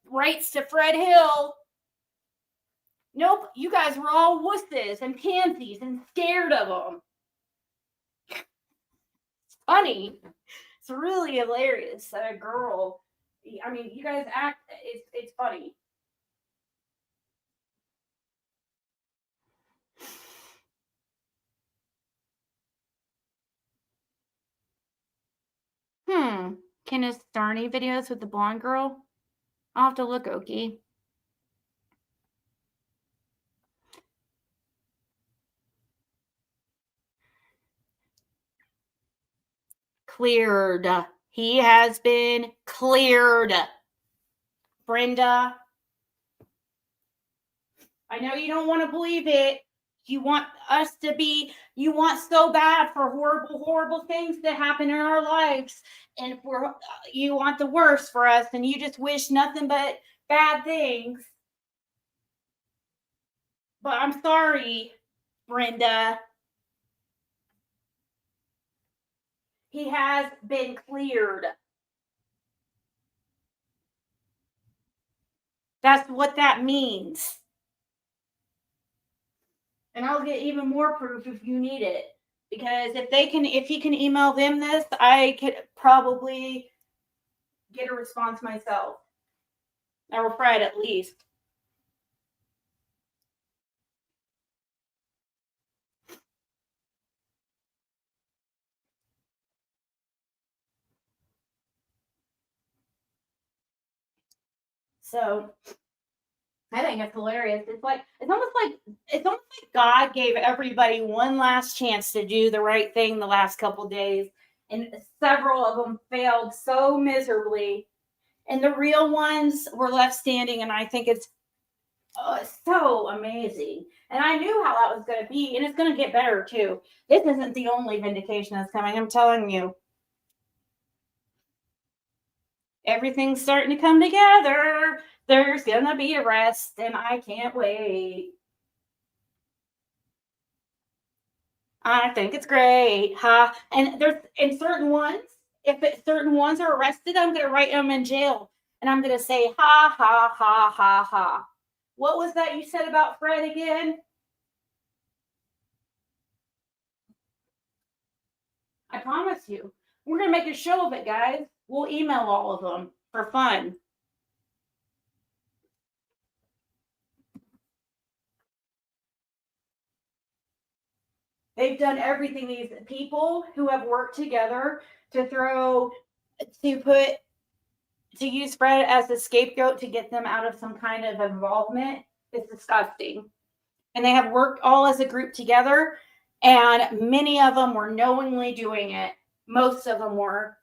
rights to Fred Hill. Nope, you guys were all wusses and pansies and scared of him. It's funny. It's really hilarious that a girl, I mean, you guys act, it's funny. Can his Starny videos with the blonde girl? I'll have to look, Okie. Cleared. He has been cleared. Brenda, I know you don't want to believe it. You want you want so bad for horrible, horrible things to happen in our lives. And you want the worst for us, and you just wish nothing but bad things. But I'm sorry, Brenda. He has been cleared. That's what that means. And I'll get even more proof if you need it. Because if he can email them this, I could probably get a response myself. Or Fred at least. So I think it's hilarious. It's almost like God gave everybody one last chance to do the right thing the last couple days, and several of them failed so miserably, and the real ones were left standing. And I think it's so amazing. And I knew how that was going to be, and it's going to get better too. This isn't the only vindication that's coming. I'm telling you. Everything's starting to come together. There's gonna be arrest, and I can't wait. I think it's great, huh? And there's in certain ones, certain ones are arrested, I'm gonna write them in jail, and I'm gonna say ha ha ha ha ha. What was that you said about Fred again? I promise you, we're gonna make a show of it, guys. We'll email all of them for fun. They've done everything. These people who have worked together to use Fred as a scapegoat to get them out of some kind of involvement is disgusting. And they have worked all as a group together, and many of them were knowingly doing it. Most of them were.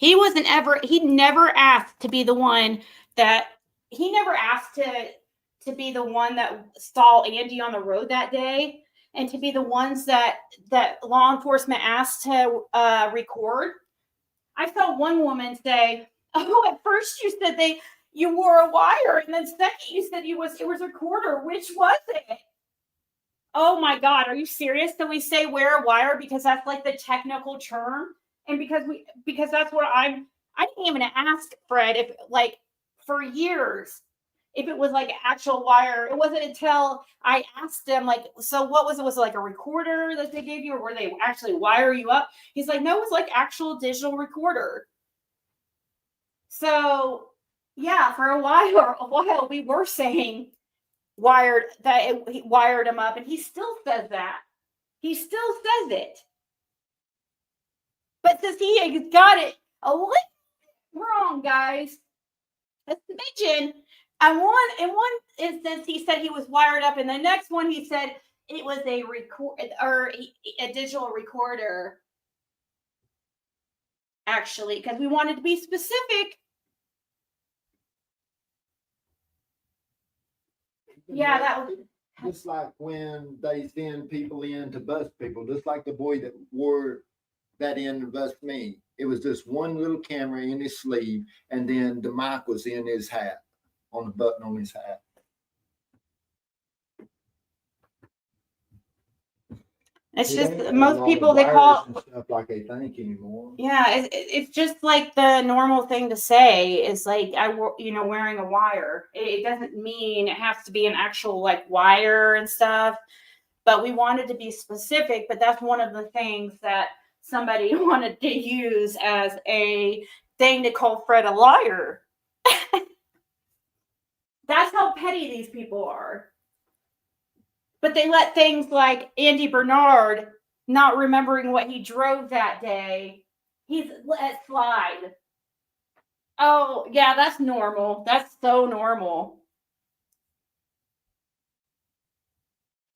He never asked to be the one that be the one that saw Andy on the road that day, and to be the ones that law enforcement asked to record. I saw one woman say, "Oh, at first you said you wore a wire, and then second you said it was a recorder. Which was it?" Oh my God, are you serious? So we say wear a wire because that's like the technical term, and because that's what I didn't even ask Fred if like for years if it was like actual wire. It wasn't until I asked him like, so what was it? Was it like a recorder that they gave you, or were they actually wire you up? He's like, no, it was like actual digital recorder. So yeah, for a while we were saying he wired him up, and he still says that. He still says it. But since he got it a little wrong, guys, a smidgen. In one instance, he said he was wired up, and the next one he said it was a digital recorder. Actually, because we wanted to be specific. Yeah, that was just like when they send people in to bust people, just like the boy that wore that in to bust me. It was just one little camera in his sleeve, and then the mic was in his hat, on the button on his hat. It's just most people they call stuff like they think anymore. Yeah, it's just like the normal thing to say is like wearing a wire. It doesn't mean it has to be an actual like wire and stuff. But we wanted to be specific. But that's one of the things that somebody wanted to use as a thing to call Fred a liar. That's how petty these people are. But they let things like Andy Bernard not remembering what he drove that day, he's let slide. Oh, yeah, that's normal. That's so normal.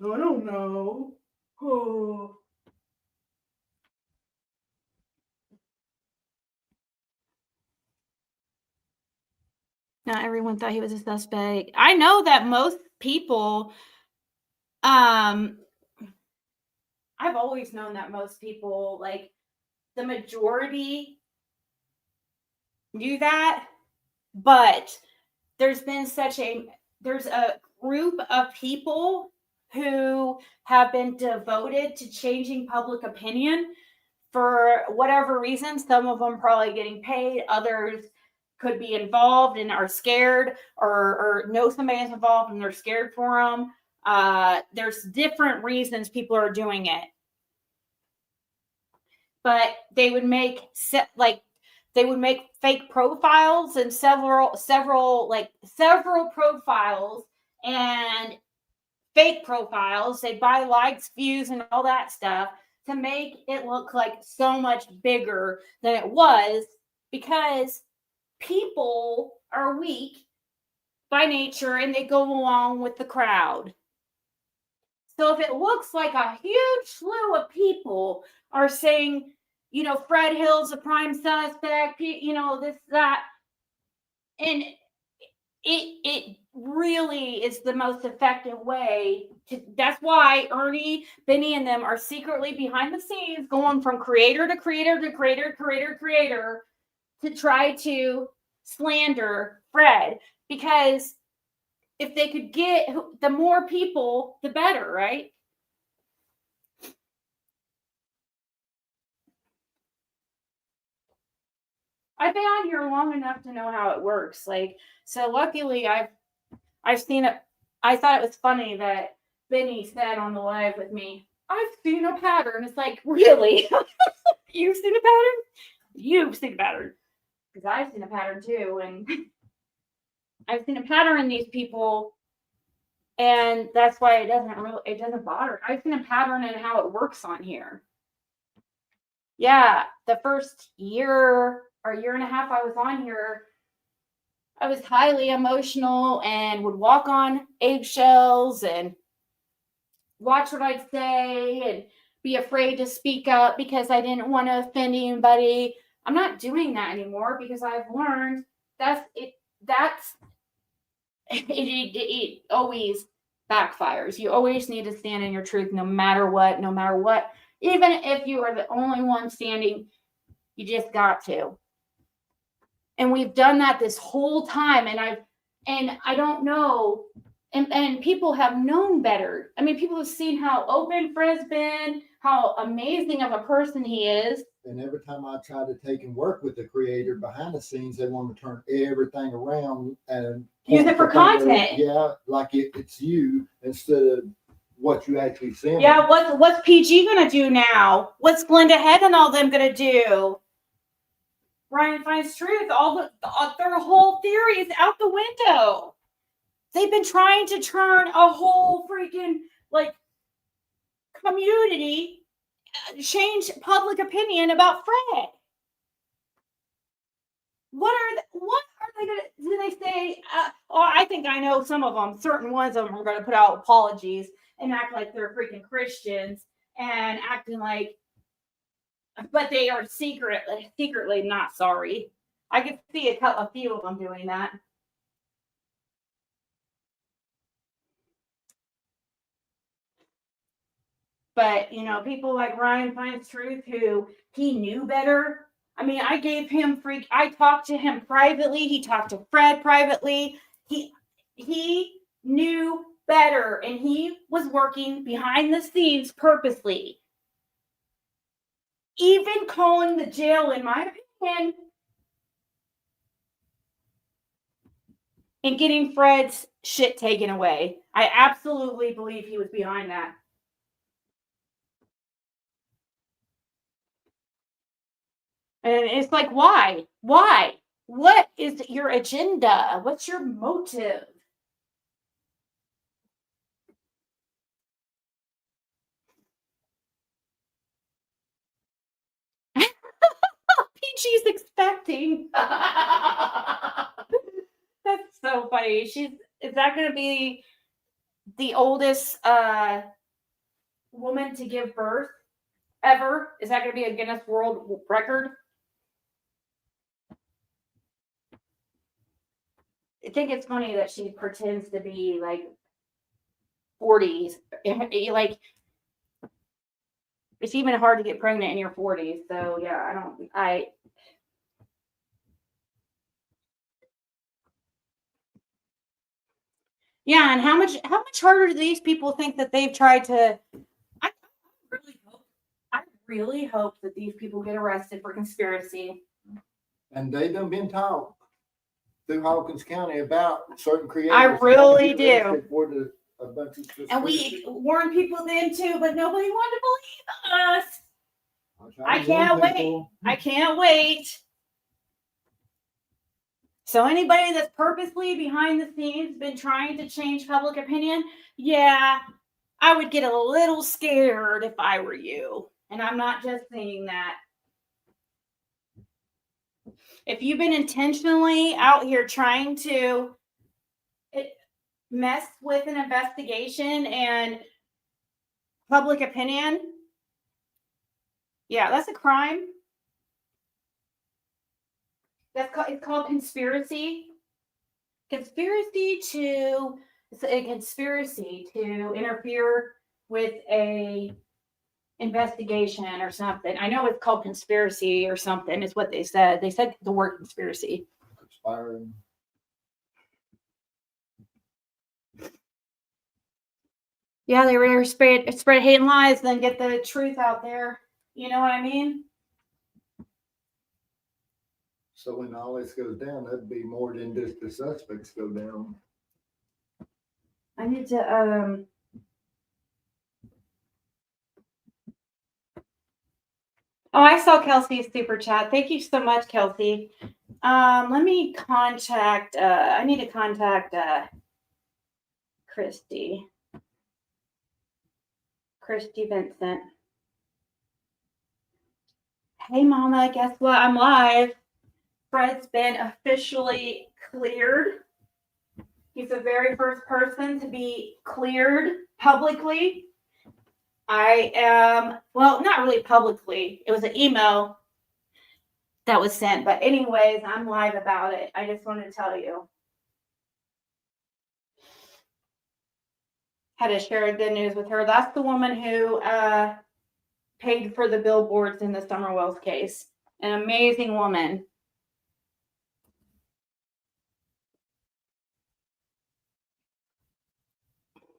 I don't know. Oh. Not everyone thought he was a suspect. I know that most people, I've always known that most people, like the majority, knew that, but there's a group of people who have been devoted to changing public opinion for whatever reason. Some of them probably getting paid, others could be involved and are scared, or know somebody is involved and they're scared for them. There's different reasons people are doing it, but they would make fake profiles and several profiles and fake profiles. They buy likes, views, and all that stuff to make it look like so much bigger than it was, because people are weak by nature and they go along with the crowd. So if it looks like a huge slew of people are saying, Fred Hill's a prime suspect, this, that, and it really is the most effective way that's why Ernie, Benny, and them are secretly behind the scenes going from creator to creator to creator to try to slander Fred, because if they could get the more people, the better, right? I've been on here long enough to know how it works. So luckily I've seen it. I thought it was funny that Benny said on the live with me, I've seen a pattern. It's like, really? You've seen a pattern? You've seen a pattern. Because I've seen a pattern too. And I've seen a pattern in these people. And that's why it doesn't bother. I've seen a pattern in how it works on here. Yeah, the first year or year and a half I was on here, I was highly emotional and would walk on eggshells and watch what I'd say and be afraid to speak up because I didn't want to offend anybody. I'm not doing that anymore because I've learned it always backfires. You always need to stand in your truth no matter what, even if you are the only one standing, you just got to. And we've done that this whole time, and I don't know, and people have known better. I mean, people have seen how open Fred's been, how amazing of a person he is. And every time I try to take and work with the creator behind the scenes, they want to turn everything around and use it for content. Yeah, like it's you instead of what you actually see. Yeah, what's PG gonna do now? What's Glenda Head and all them gonna do? Ryan Finds Truth, their whole theory is out the window. They've been trying to turn a whole freaking community, change public opinion about Fred. What are they gonna do? They say, I think I know some of them. Certain ones of them are gonna put out apologies and act like they're freaking Christians and acting like, but they are secretly not sorry. I could see a few of them doing that. But, people like Ryan Finds Truth, who he knew better. I mean, I gave him I talked to him privately. He talked to Fred privately. He knew better, and he was working behind the scenes purposely. Even calling the jail, in my opinion, and getting Fred's shit taken away. I absolutely believe he was behind that. And it's like, why? Why? What is your agenda? What's your motive? PG's expecting. That's so funny. Is that going to be the oldest woman to give birth ever? Is that going to be a Guinness World Record? I think it's funny that she pretends to be 40s. It's even hard to get pregnant in your 40s. So yeah, yeah, and how much harder do these people think that they've tried to? I really hope that these people get arrested for conspiracy. And they done been taught through Hawkins County about certain creators. I really do. A bunch of and we warned people then too, but nobody wanted to believe us. I can't wait. I can't wait. So anybody that's purposely behind the scenes been trying to change public opinion, yeah, I would get a little scared if I were you. And I'm not just saying that. If you've been intentionally out here trying to mess with an investigation and public opinion, yeah, that's a crime. It's called conspiracy. It's a conspiracy to interfere with a investigation or something. I know it's called conspiracy or something. Is what they said. They said the word conspiracy. Conspiring. Yeah, they rather spread hate and lies than get the truth out there. You know what I mean? So when all this goes down, that'd be more than just the suspects go down. I need to Oh, I saw Kelsey's super chat. Thank you so much, Kelsey. Let me contact I need to contact Christy Vincent. Hey mama, guess what? I'm live. Fred's been officially cleared. He's the very first person to be cleared publicly. I am, well, not really publicly. It was an email. that was sent. But anyways, I'm live about it. I just wanted to tell you. Had to share good news with her. That's the woman who paid for the billboards in the Summerwells case. An amazing woman.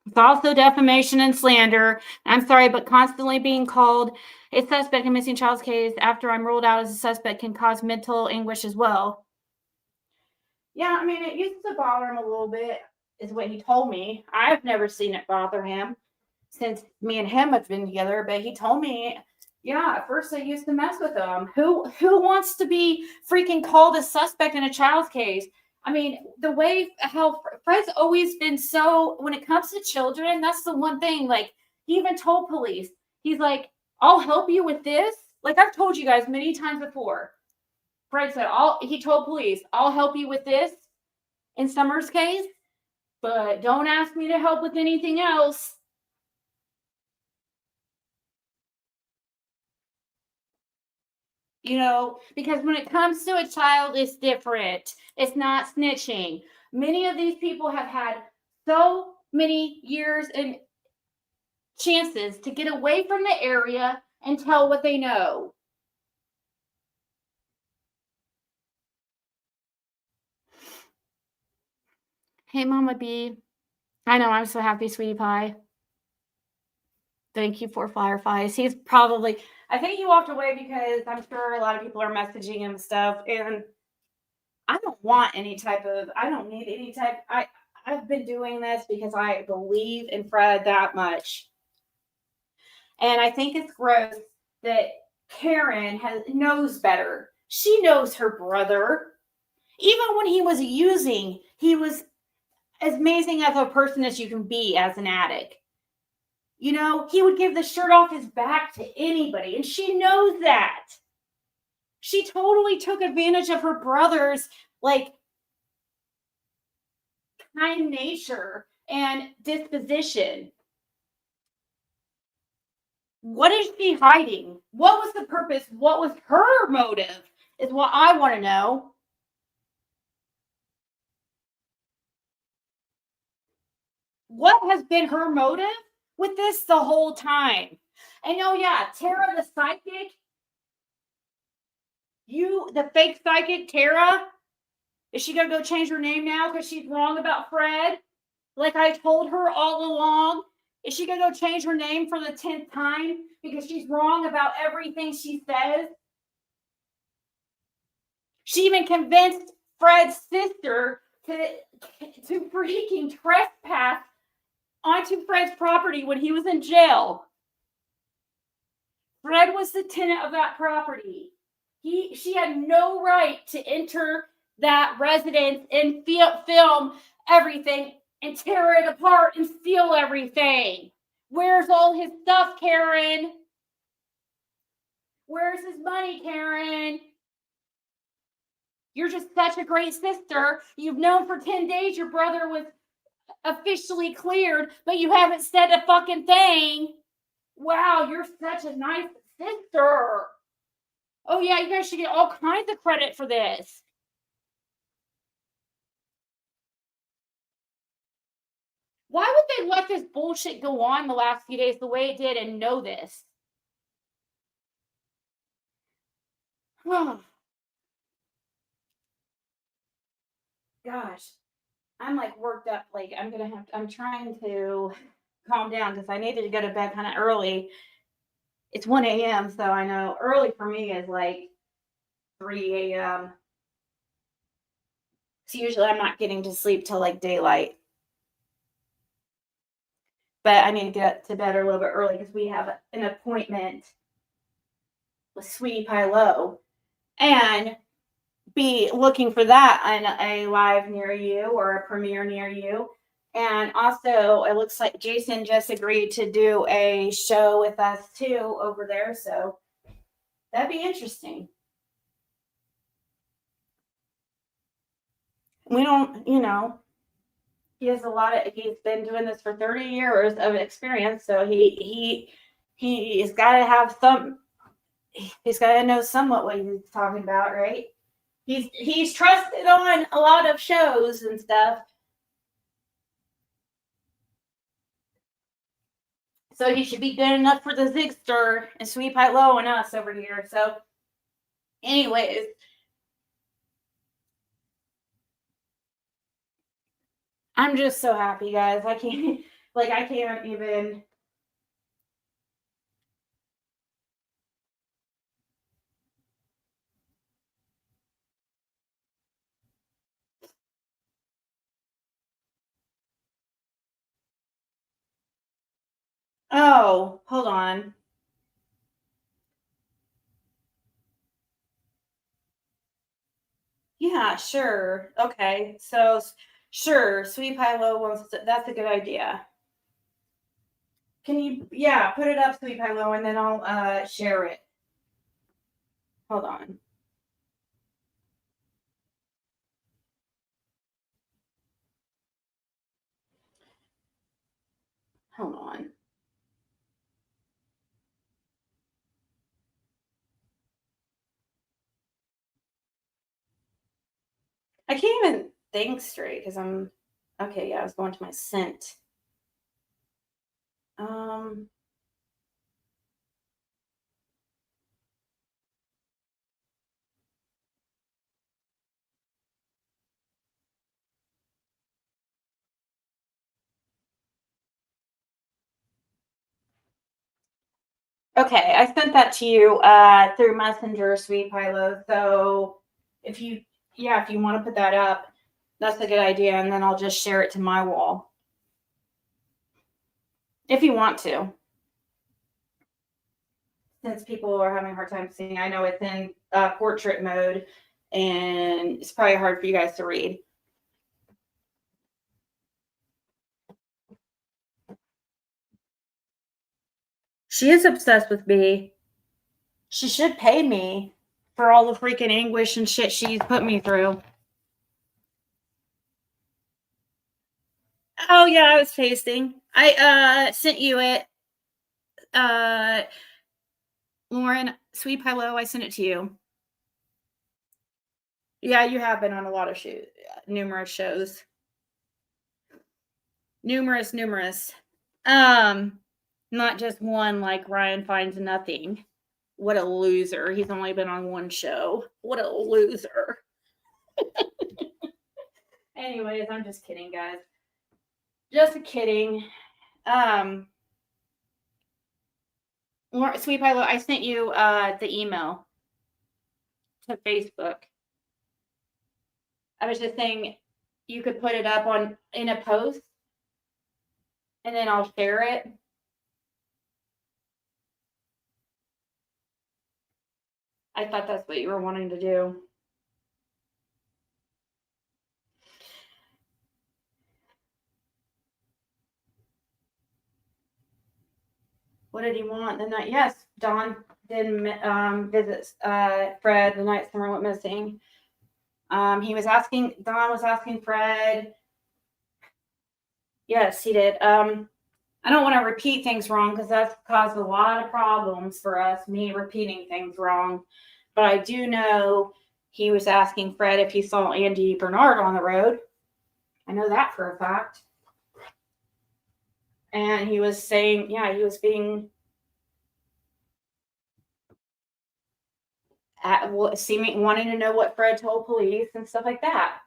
It's also defamation and slander. I'm sorry, but constantly being called a suspect in missing child's case after I'm ruled out as a suspect can cause mental anguish as well. Yeah, I mean, it used to bother him a little bit, is what he told me. I've never seen it bother him since me and him have been together, but he told me, yeah, at first I used to mess with him. Who wants to be freaking called a suspect in a child's case? I mean, the way how Fred's always been so, when it comes to children, that's the one thing. Like, he even told police, he's like, I'll help you with this. Like, I've told you guys many times before. Fred said, he told police, I'll help you with this in Summer's case, but don't ask me to help with anything else. You know, because when it comes to a child, it's different. It's not snitching. Many of these people have had so many years and chances to get away from the area and tell what they know. Hey, Mama B. I know, I'm so happy, sweetie pie. Thank you for Fireflies. He's probably, I think he walked away because I'm sure a lot of people are messaging him stuff, and I don't want any type of, I don't need any type, I've been doing this because I believe in Fred that much. And I think it's gross that Karen knows better. She knows her brother. Even when he was using, he was as amazing of a person as you can be as an addict. You know, he would give the shirt off his back to anybody, and she knows that. She totally took advantage of her brother's, like, kind nature and disposition. What is she hiding? What was the purpose? What was her motive? Is what I want to know. What has been her motive with this the whole time? And oh yeah, Tara the psychic, the fake psychic, Tara, is she gonna go change her name now because she's wrong about Fred? Like I told her all along. Is she gonna go change her name for the 10th time because she's wrong about everything she says? She even convinced Fred's sister to freaking trespass onto Fred's property when he was in jail. Fred was the tenant of that property. She had no right to enter that residence and film everything and tear it apart and steal everything. Where's all his stuff, Karen? Where's his money, Karen? You're just such a great sister. You've known for 10 days your brother was officially cleared, but you haven't said a fucking thing. Wow, you're such a nice sister. Oh yeah, you guys should get all kinds of credit for this. Why would they let this bullshit go on the last few days the way it did and know this? Gosh, I'm like worked up. Like I'm trying to calm down because I needed to go to bed kind of early. It's 1 a.m. So I know early for me is like 3 a.m. So usually I'm not getting to sleep till like daylight. But I need to get to bed a little bit early because we have an appointment with Sweetie Pie Low and be looking for that on a live near you or a premiere near you. And also, it looks like Jason just agreed to do a show with us too over there. So that'd be interesting. We don't, he has he's been doing this for 30 years of experience. So he's got to have he's got to know somewhat what he's talking about, right? He's trusted on a lot of shows and stuff. So he should be good enough for the Zigster and Sweet Pie Low and us over here. So, anyways, I'm just so happy, guys. I can't even. Oh, hold on. Yeah, sure. Okay. So, sure, Sweet Pie Low wants to, that's a good idea. Can you, yeah, put it up, Sweet Pie Low, and then I'll share it. Hold on. Hold on. I can't even think straight because I'm okay. Yeah, I was going to my scent. Um, okay, I sent that to you through Messenger, Sweet Pilo. So if you, yeah, if you want to put that up, that's a good idea, and then I'll just share it to my wall if you want to. Since people are having a hard time seeing, I know it's in portrait mode, and it's probably hard for you guys to read. She is obsessed with me. She should pay me for all the freaking anguish and shit she's put me through. Oh yeah, I was pasting. I sent you it. Lauren, Sweet Pillow, I sent it to you. Yeah, you have been on a lot of numerous shows. Numerous. Not just one like Ryan Finds Nothing. What a loser. He's only been on one show. What a loser. Anyways, I'm just kidding, guys. Just kidding. Sweet Pilot, I sent you the email to Facebook. I was just saying you could put it up in a post and then I'll share it. I thought that's what you were wanting to do. What did he want the night? Yes, Don did visit Fred the night Summer went missing. Don was asking Fred. Yes, he did. I don't want to repeat things wrong because that's caused a lot of problems for us, me repeating things wrong. But I do know he was asking Fred if he saw Andy Bernard on the road. I know that for a fact. And he was saying, yeah, he was being wanting to know what Fred told police and stuff like that.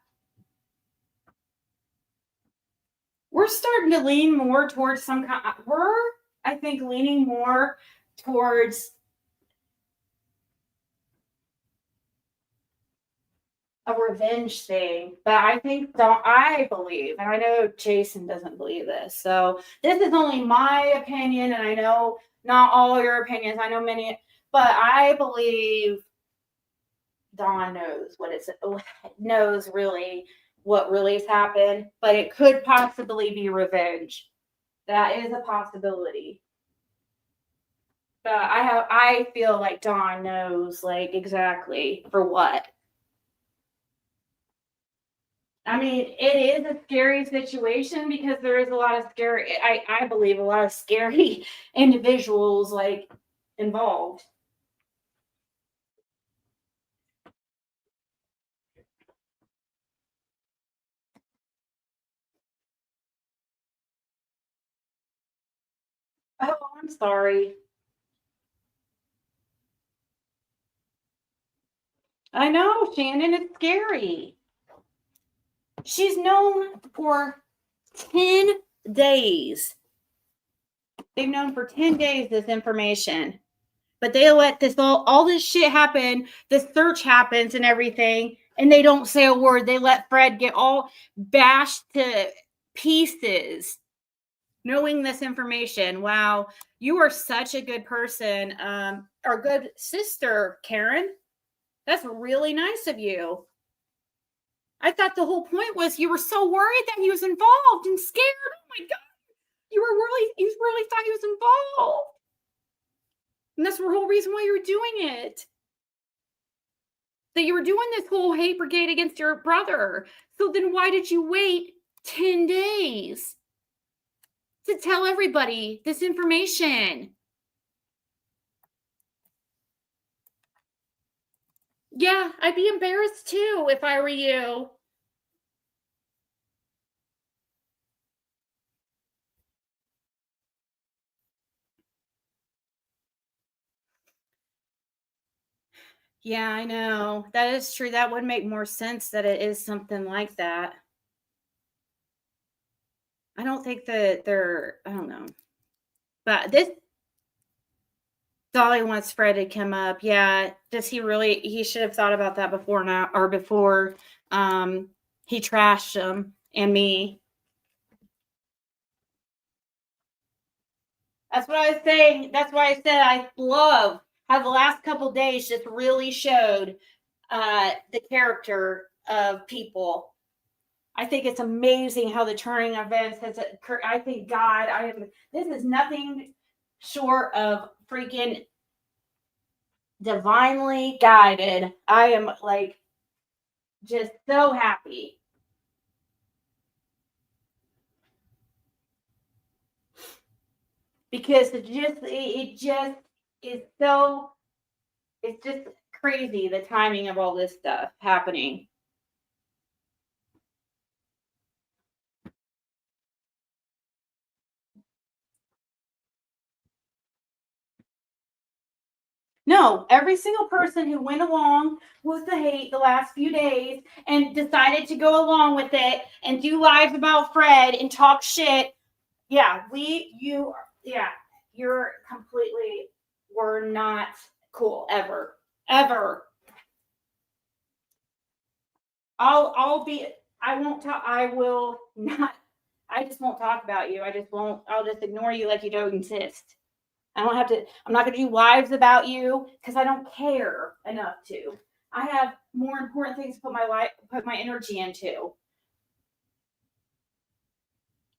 We're starting to lean more towards I think, leaning more towards a revenge thing. But I believe, and I know Jason doesn't believe this. So this is only my opinion, and I know not all your opinions. I know many, but I believe Don knows really what really has happened, but it could possibly be revenge. That is a possibility. But I feel like Don knows like exactly for what. I mean, it is a scary situation because there is a lot of I believe a lot of scary individuals like involved. I'm sorry. I know, Shannon, it's scary. She's known for 10 days. They've known for 10 days this information. But they let this all this shit happen. This search happens and everything, and they don't say a word. They let Fred get all bashed to pieces, knowing this information. Wow, you are such a good person, or good sister, Karen. That's really nice of you. I thought the whole point was you were so worried that he was involved and scared. Oh my God. You really thought he was involved. And that's the whole reason why you were doing it. That you were doing this whole hate brigade against your brother. So then why did you wait 10 days to tell everybody this information? Yeah, I'd be embarrassed too if I were you. Yeah, I know. That is true. That would make more sense that it is something like that. I don't think that I don't know. But this Dolly wants Fred to come up. Yeah. Does he really? He should have thought about that before now, or before he trashed him and me. That's what I was saying. That's why I said I love how the last couple days just really showed the character of people. I think it's amazing how the turning events has occurred. I think this is nothing short of freaking divinely guided. I am like just so happy. Because it just is so, it's just crazy the timing of all this stuff happening. No, every single person who went along with the hate the last few days and decided to go along with it and do lives about Fred and talk shit. Yeah, you're completely, we're not cool ever. Ever. I will not, I just won't talk about you. I'll just ignore you like you don't exist. I'm not going to do lives about you because I don't care enough to. I have more important things to put my energy into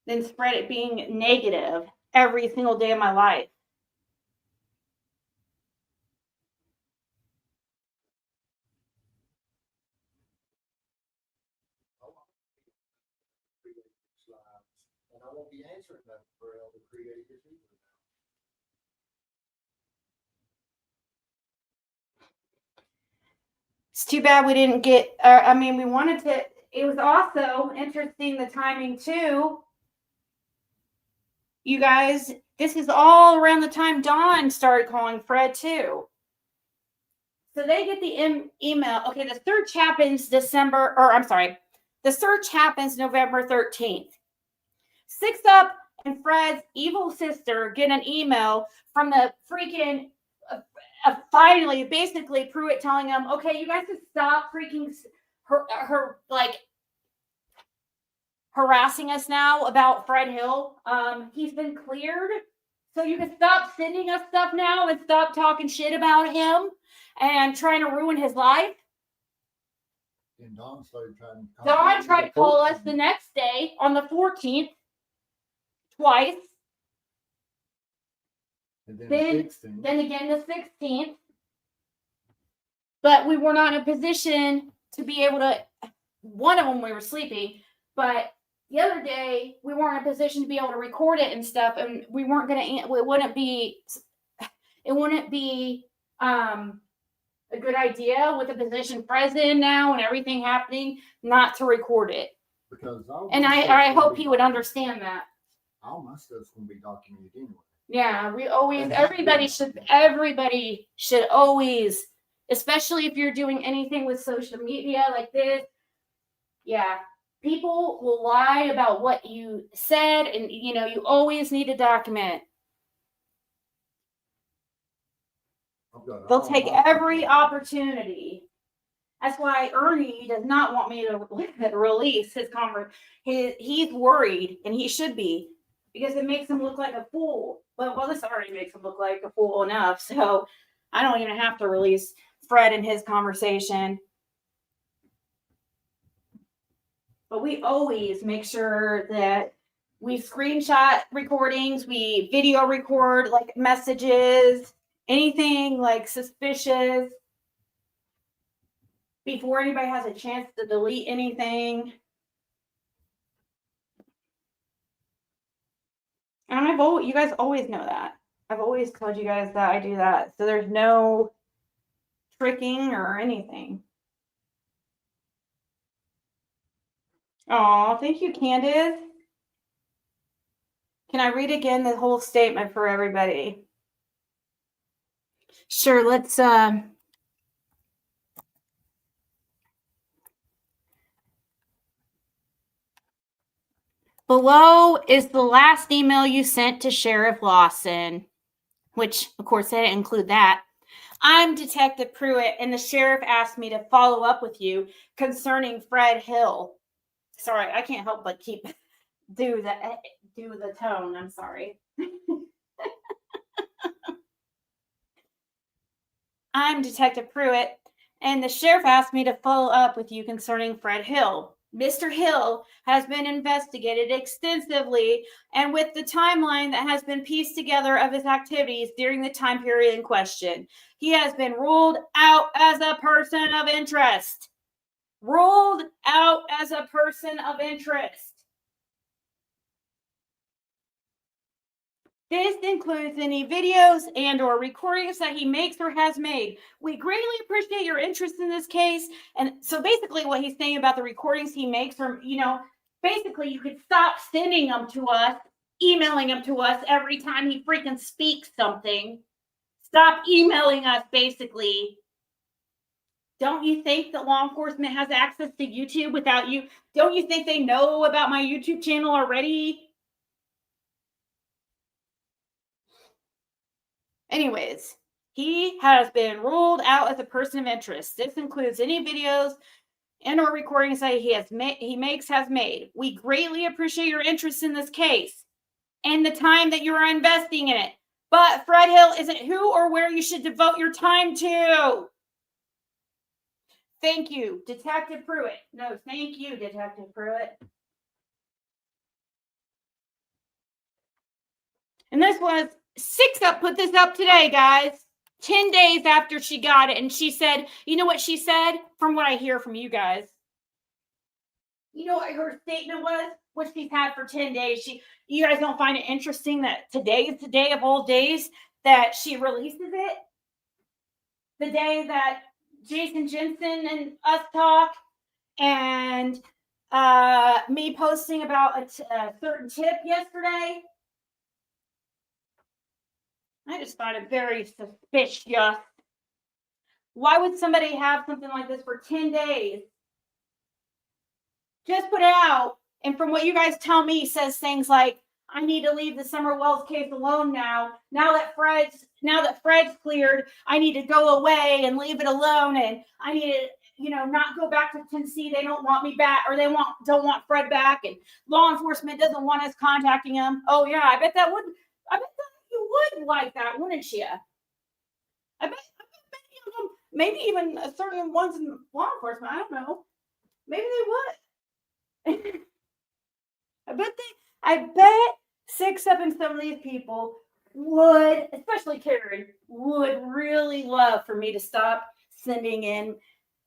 than spread it being negative every single day of my life. And I won't be answering that for other creators either. It's too bad we didn't get, we wanted to, it was also interesting the timing too. You guys, this is all around the time Dawn started calling Fred too. So they get the email. Okay, the search happens the search happens November 13th. 6 Up and Fred's evil sister get an email from the freaking finally, basically Puit telling them, okay, you guys can stop freaking her like harassing us now about Fred Hill. He's been cleared. So you can stop sending us stuff now and stop talking shit about him and trying to ruin his life. And Dawn tried to call us the next day on the 14th twice. And then again the 16th. But we were not in a position to be able to, one of them we were sleeping, but the other day we weren't in a position to be able to record it and stuff, and we weren't going to, it wouldn't be a good idea with the position Fred's in now and everything happening not to record it. Because I hope he would understand that. All my stuff's going to be documented anyway. Yeah, everybody should always, especially if you're doing anything with social media like this. Yeah, people will lie about what you said, and you always need to document. They'll take every opportunity. That's why Ernie does not want me to release his conversation. He's worried, and he should be, because it makes him look like a fool. Well, this already makes him look like a fool enough, so I don't even have to release Fred and his conversation. But we always make sure that we screenshot recordings, we video record like messages, anything like suspicious, before anybody has a chance to delete anything. And you guys always know that. I've always told you guys that I do that. So there's no tricking or anything. Oh, thank you, Candace. Can I read again the whole statement for everybody? Sure, let's below is the last email you sent to Sheriff Lawson, which of course I didn't include that. I'm Detective Pruitt, and the sheriff asked me to follow up with you concerning Fred Hill. Sorry, I can't help but do the tone. I'm sorry. I'm Detective Pruitt, and the sheriff asked me to follow up with you concerning Fred Hill. Mr. Hill has been investigated extensively, and with the timeline that has been pieced together of his activities during the time period in question, he has been ruled out as a person of interest. Ruled out as a person of interest. This includes any videos and or recordings that he makes or has made. We greatly appreciate your interest in this case. And so basically what he's saying about the recordings he makes from, basically you could stop sending them to us, emailing them to us every time he freaking speaks something. Stop emailing us, basically. Don't you think that law enforcement has access to YouTube without you? Don't you think they know about my YouTube channel already? Anyways, he has been ruled out as a person of interest. This includes any videos and or recordings that he has made. We greatly appreciate your interest in this case and the time that you are investing in it. But Fred Hill isn't who or where you should devote your time to. Thank you, Detective Pruitt. No, thank you, Detective Pruitt. And this was put this up today, guys. 10 days after she got it. And she said, you know what she said? From what I hear from you guys. You know what her statement was? What she's had for 10 days. You guys don't find it interesting that today is the day of all days that she releases it? The day that Jensen and us talk, and me posting about a certain tip yesterday. I just find it very suspicious. Why would somebody have something like this for 10 days? Just put it out. And from what you guys tell me, says things like, I need to leave the Summer Wells case alone now. Now that Fred's cleared, I need to go away and leave it alone. And I need to, not go back to Tennessee. They don't want me back, or they don't want Fred back. And law enforcement doesn't want us contacting him. Oh yeah, I bet you would like that, wouldn't you? I bet many of them, maybe even certain ones in law enforcement, I don't know. Maybe they would. I bet 6, 7, some of these people would, especially Karen, would really love for me to stop sending in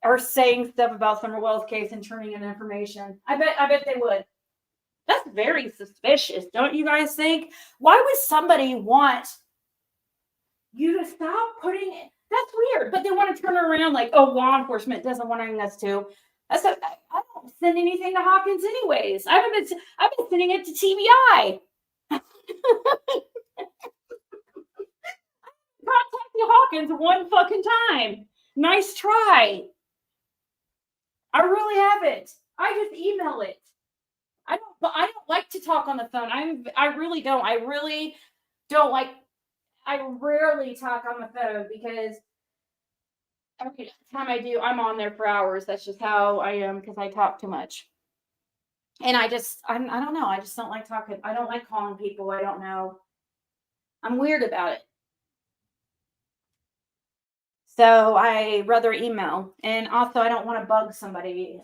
or saying stuff about Summer Wells case and turning in information. I bet they would. That's very suspicious, don't you guys think? Why would somebody want you to stop putting it? That's weird, but they want to turn it around like, oh, law enforcement doesn't want us to. I don't send anything to Hawkins anyways. I've been sending it to TBI. Hawkins one fucking time. Nice try. I really haven't. I just email it. I don't like to talk on the phone. I really don't. I really don't like. I rarely talk on the phone because every time I do, I'm on there for hours. That's just how I am because I talk too much. And I don't know. I just don't like talking. I don't like calling people I don't know. I'm weird about it. So I rather email. And also I don't want to bug somebody.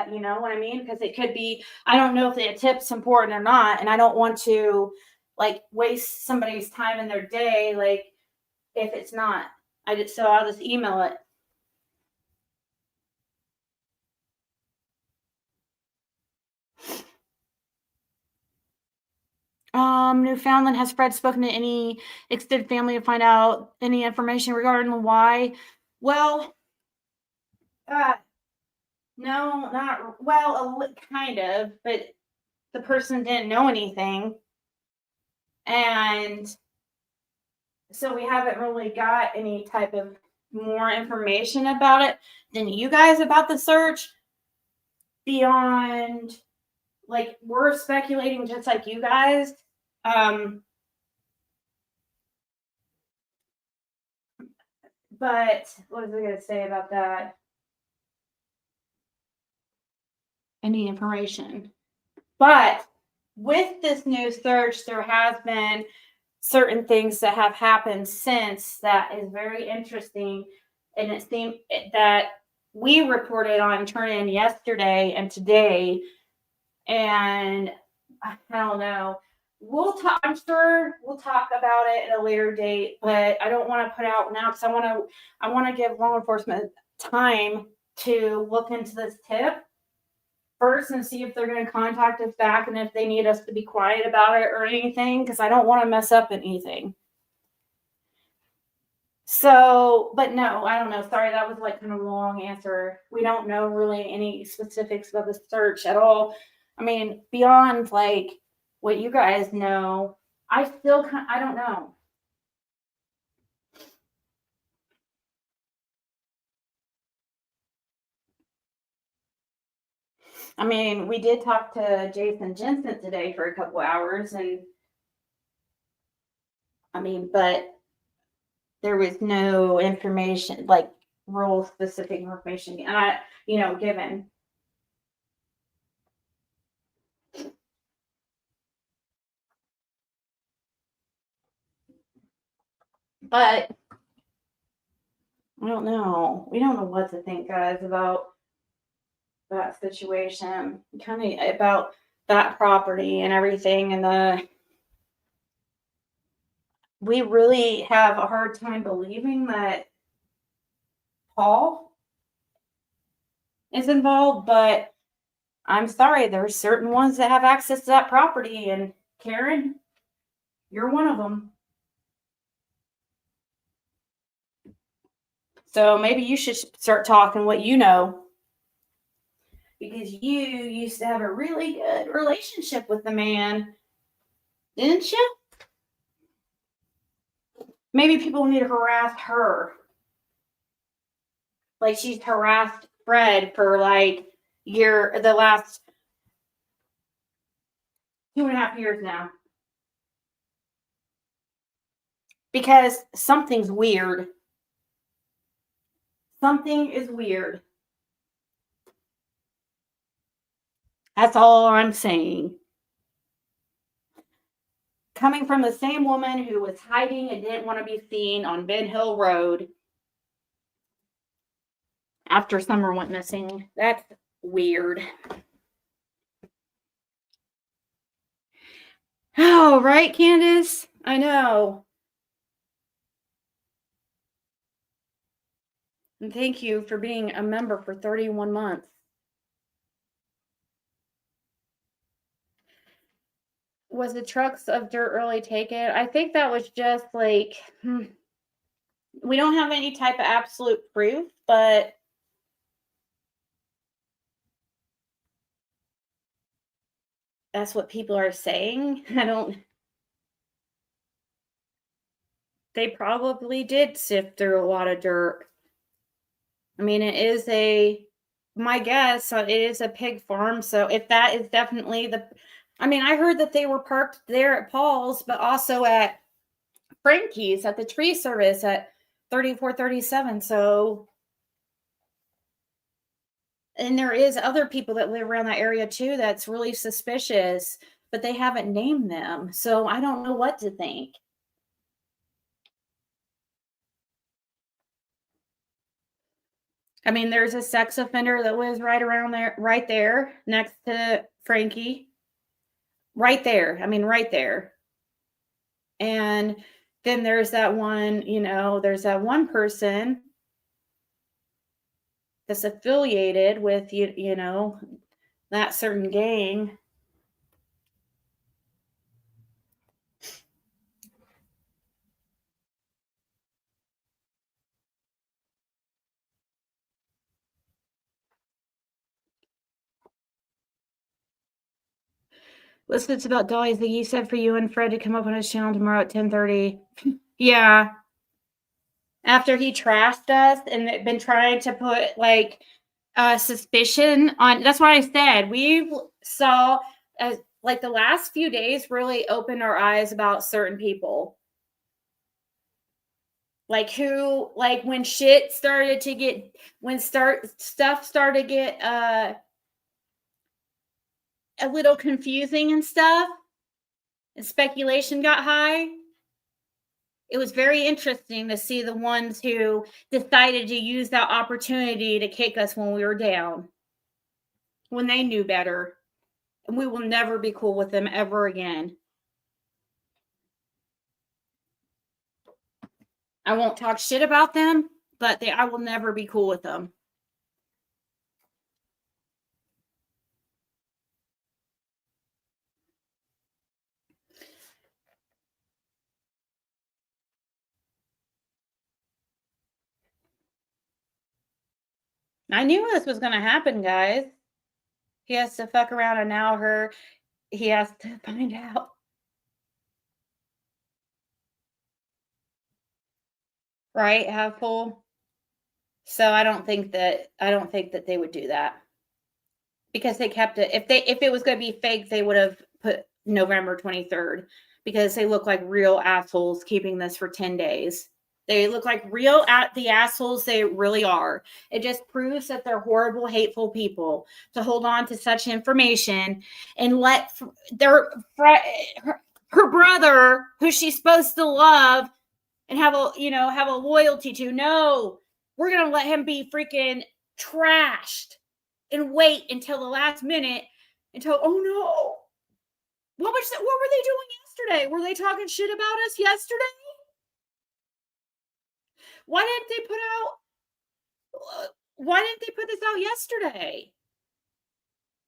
You know what I mean? Because it could be, I don't know if the tip's important or not. And I don't want to like waste somebody's time in their day, like if it's not. So I'll just email it. Newfoundland, has Fred spoken to any extended family to find out any information regarding why? Well, no, not well, kind of, but the person didn't know anything, and so we haven't really got any type of more information about it than you guys about the search. Beyond, like, we're speculating just like you guys. But what was I going to say about that? Any information. But with this new search, there has been certain things that have happened since that is very interesting. And it seemed that we reported on turn in yesterday and today. And I don't know. We'll talk. I'm sure we'll talk about it at a later date, but I don't want to put out now because I want to give law enforcement time to look into this tip first and see if they're going to contact us back and if they need us to be quiet about it or anything, because I don't want to mess up anything. So, but no, I don't know. Sorry, that was like kind of a long answer. We don't know really any specifics about the search at all. I mean, beyond like what you guys know, I don't know. I mean, we did talk to Jensen today for a couple hours, and I mean, but there was no information, like real specific information, given. But I don't know. We don't know what to think, guys, about that situation. Kind of about that property and everything, and we really have a hard time believing that Paul is involved, but I'm sorry, there's certain ones that have access to that property, and Karen, you're one of them. So maybe you should start talking what you know, because you used to have a really good relationship with the man, didn't you? Maybe people need to harass her. Like she's harassed Fred for like the last 2.5 years now. Because something's weird. Something is weird. That's all I'm saying. Coming from the same woman who was hiding and didn't want to be seen on Ben Hill Road after Summer went missing. That's weird. Oh, right, Candace? I know. And thank you for being a member for 31 months. Was the trucks of dirt really taken? I think that was just like, we don't have any type of absolute proof, but that's what people are saying. They probably did sift through a lot of dirt. I mean, it is my guess, it is a pig farm. So if that is definitely I mean, I heard that they were parked there at Paul's, but also at Frankie's at the tree service at 3437. So, and there is other people that live around that area too that's really suspicious, but they haven't named them. So I don't know what to think. I mean, there's a sex offender that lives right there next to Frankie. Right there. I mean, right there. And then there's that one, there's that one person that's affiliated with that certain gang. Listen, it's about Dolly. The you said for you and Fred to come up on his channel tomorrow at 10:30. Yeah. After he trashed us and been trying to put like suspicion on. That's why I said we saw like the last few days really opened our eyes about certain people. Like when shit started to get stuff started to get a little confusing and stuff, and speculation got high. It was very interesting to see the ones who decided to use that opportunity to kick us when we were down, when they knew better. And we will never be cool with them ever again. I won't talk shit about them, but I will never be cool with them. I knew this was going to happen, guys. He has to fuck around and now he has to find out. Right? Have full. So I don't think that they would do that. Because they kept it. If it was going to be fake, they would have put November 23rd, because they look like real assholes keeping this for 10 days. They look like the assholes they really are. It just proves that they're horrible, hateful people to hold on to such information and let her brother, who she's supposed to love and have a loyalty to. No, we're going to let him be freaking trashed and wait until the last minute until, oh no. What were they doing yesterday? Were they talking shit about us yesterday? Why didn't they put this out yesterday?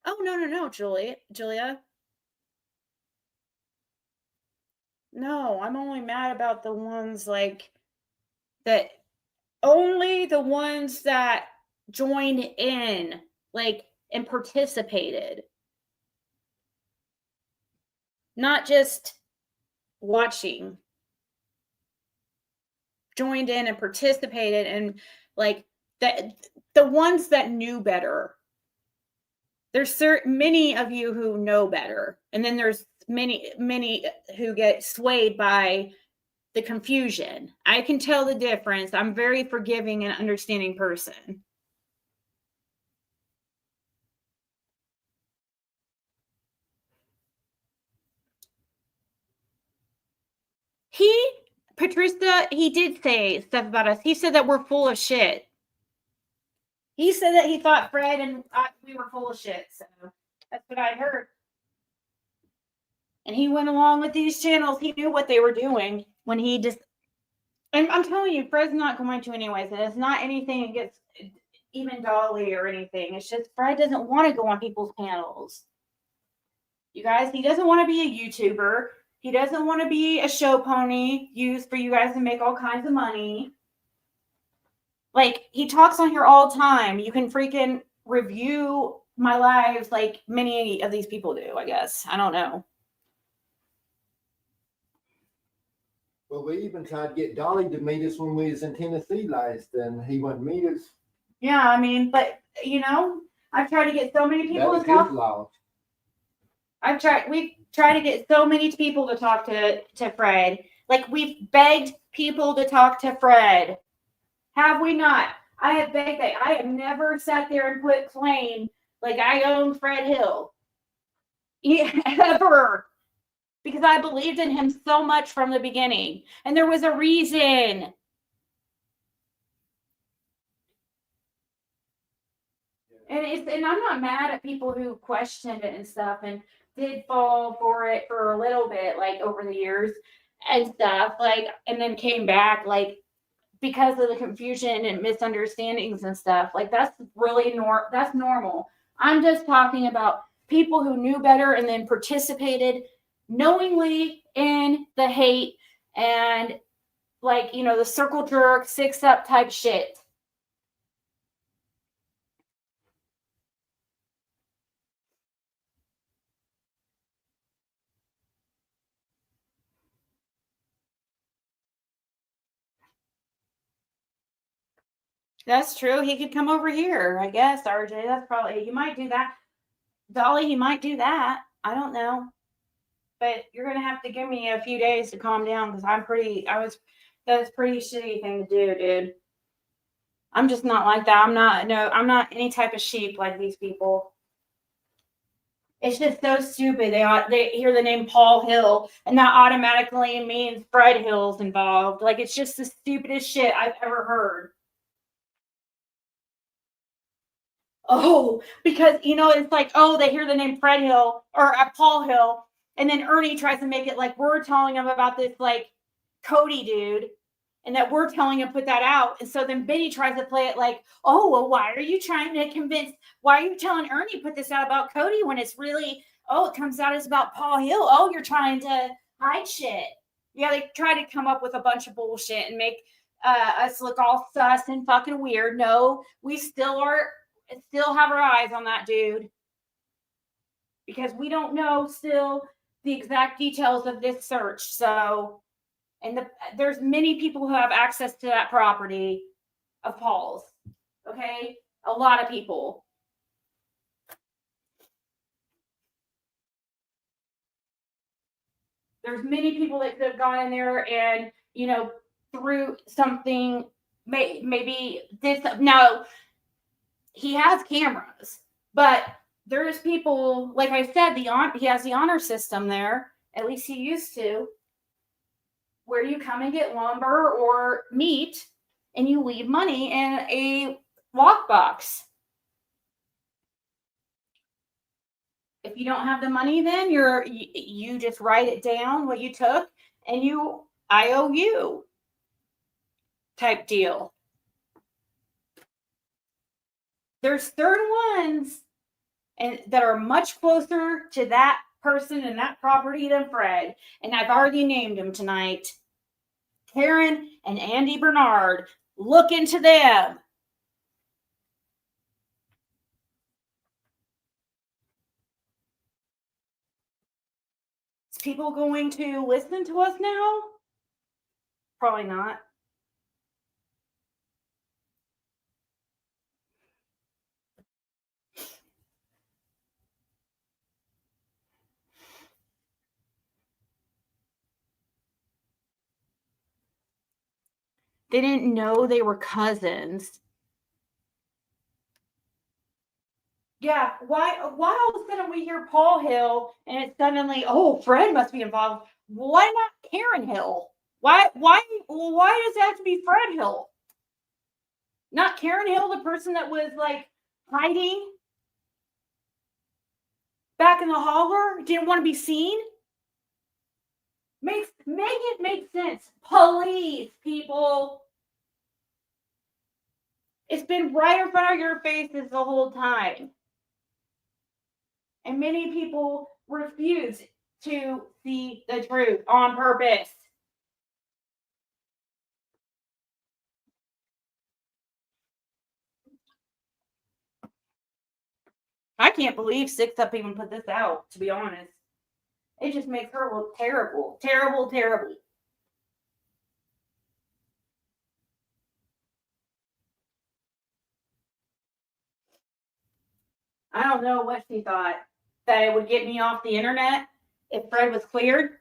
Oh, no, Julia. No, I'm only mad about the ones only the ones that joined in, and participated. Not just watching. Joined in and participated, and the ones that knew better. There's many of you who know better, and then there's many who get swayed by the confusion. I can tell the difference. I'm a very forgiving and understanding person. Patricia, he did say stuff about us. He said that we're full of shit. He said that he thought Fred and we were full of shit. So that's what I heard. And he went along with these channels. He knew what they were doing when he just. And I'm telling you, Fred's not going to anyways. And it's not anything against even Dolly or anything. It's just Fred doesn't want to go on people's panels. You guys, he doesn't want to be a YouTuber. He doesn't want to be a show pony used for you guys to make all kinds of money. He talks on here all the time. You can freaking review my lives like many of these people do, I guess. I don't know. Well, we even tried to get Dolly to meet us when we was in Tennessee last, and he wouldn't meet us. Yeah, I mean, but I've tried to get so many That people was to talk. his loss. We've tried to get so many people to talk to Fred. Like, we've begged people to talk to Fred. Have we not? I have begged that. I have never sat there and put claim like I own Fred Hill. Ever. Because I believed in him so much from the beginning. And there was a reason. And I'm not mad at people who questioned it and stuff and did fall for it for a little bit, like over the years and stuff, like, and then came back, like, because of the confusion and misunderstandings and stuff. Like, that's really that's normal. I'm just talking about people who knew better and then participated knowingly in the hate and, like, the circle jerk, 6 up type shit. That's true. He could come over here, I guess, RJ. That's probably, he might do that. Dolly, he might do that. I don't know. But you're going to have to give me a few days to calm down because that's a pretty shitty thing to do, dude. I'm just not like that. I'm not any type of sheep like these people. It's just so stupid. They hear the name Paul Hill and that automatically means Fred Hill's involved. Like, it's just the stupidest shit I've ever heard. Oh, because it's like, oh, they hear the name Fred Hill or Paul Hill, and then Ernie tries to make it like we're telling him about this like Cody dude, and that we're telling him put that out. And so then Benny tries to play it like, oh, well, why are you trying to convince? Why are you telling Ernie put this out about Cody when it's really, oh, it comes out as about Paul Hill. Oh, you're trying to hide shit. Yeah, they try to come up with a bunch of bullshit and make us look all sus and fucking weird. No, we still have our eyes on that dude because we don't know still the exact details of this search. So, and there's many people who have access to that property of Paul's. Okay, a lot of people. There's many people that could have gone in there and through something, maybe did something. Now, he has cameras, but there's people, like I said, he has the honor system there. At least he used to, where you come and get lumber or meat, and you leave money in a lockbox. If you don't have the money, then you just write it down what you took, and I owe you type deal. There's third ones and that are much closer to that person and that property than Fred. And I've already named them tonight. Karen and Andy Bernard. Look into them. Is people going to listen to us now? Probably not. They didn't know they were cousins. Yeah, why all of a sudden we hear Paul Hill and it's suddenly, oh, Fred must be involved. Why not Karen Hill? Why does it have to be Fred Hill? Not Karen Hill, the person that was like hiding back in the holler, didn't want to be seen? Make it make sense. Police, people. It's been right in front of your faces the whole time. And many people refuse to see the truth on purpose. I can't believe 6up even put this out, to be honest. It just makes her look terrible. Terrible, terrible. I don't know what she thought, that it would get me off the internet if Fred was cleared.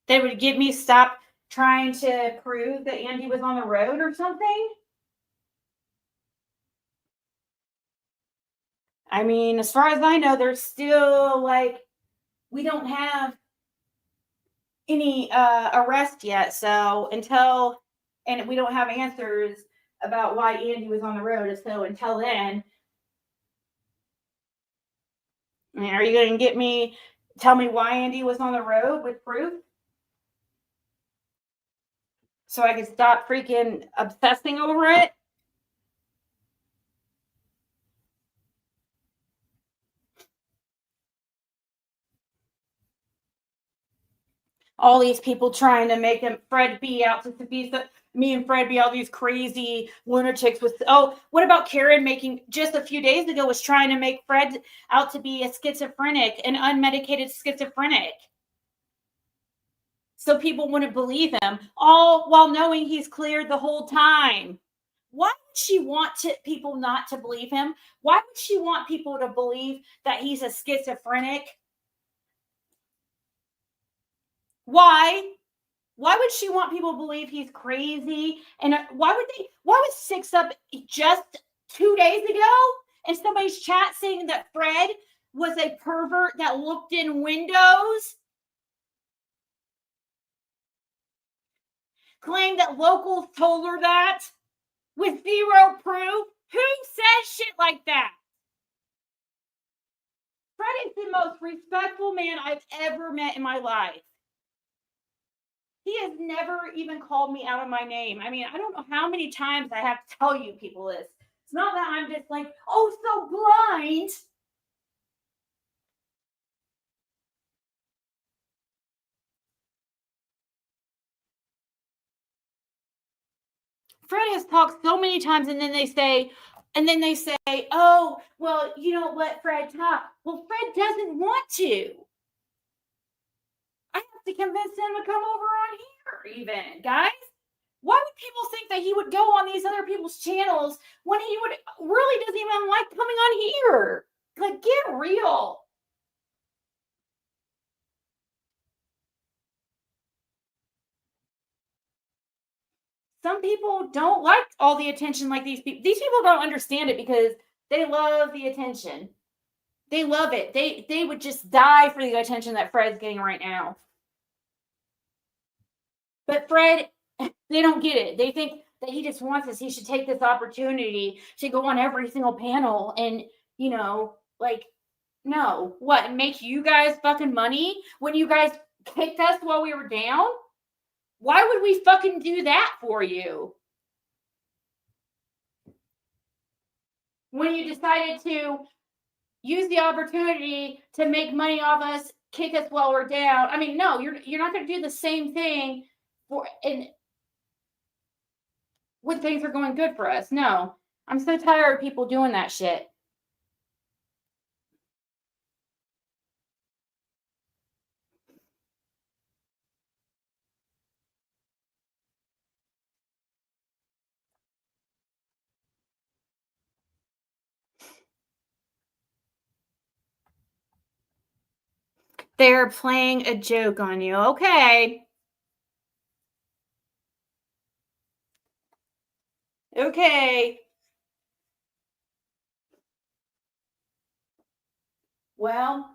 They would get me stop trying to prove that Andy was on the road or something. I mean, as far as I know, there's still like, we don't have any arrest yet. So and we don't have answers about why Andy was on the road. So until then, I mean, are you going to tell me why Andy was on the road with proof? So I can stop freaking obsessing over it? All these people trying to make Fred be out to be me and Fred be all these crazy lunatics with, what about Karen making just a few days ago was trying to make Fred out to be a schizophrenic, an unmedicated schizophrenic. So people wouldn't believe him, all while knowing he's cleared the whole time. Why would she want people not to believe him? Why would she want people to believe that he's a schizophrenic? Why? Why would she want people to believe he's crazy? And why was Six Up just 2 days ago in somebody's chat saying that Fred was a pervert that looked in windows? Claimed that locals told her that with zero proof? Who says shit like that? Fred is the most respectful man I've ever met in my life. He has never even called me out of my name. I mean, I don't know how many times I have to tell you people this. It's not that I'm just like, oh, so blind. Fred has talked so many times, and then they say, oh, well, you don't let Fred talk. Well, Fred doesn't want to. I have to convince him to come over on here, even, guys. Why would people think that he would go on these other people's channels when he really doesn't even like coming on here? Like, get real. Some people don't like all the attention like these people. These people don't understand it because they love the attention. They love it. They would just die for the attention that Fred's getting right now. But Fred, they don't get it. They think that he just wants this. He should take this opportunity to go on every single panel and, like, no. What, make you guys fucking money when you guys kicked us while we were down? Why would we fucking do that for you? When you decided to use the opportunity to make money off us, kick us while we're down. I mean, no, you're not going to do the same thing when things are going good for us. No, I'm so tired of people doing that shit. They're playing a joke on you. Okay. Okay. Well,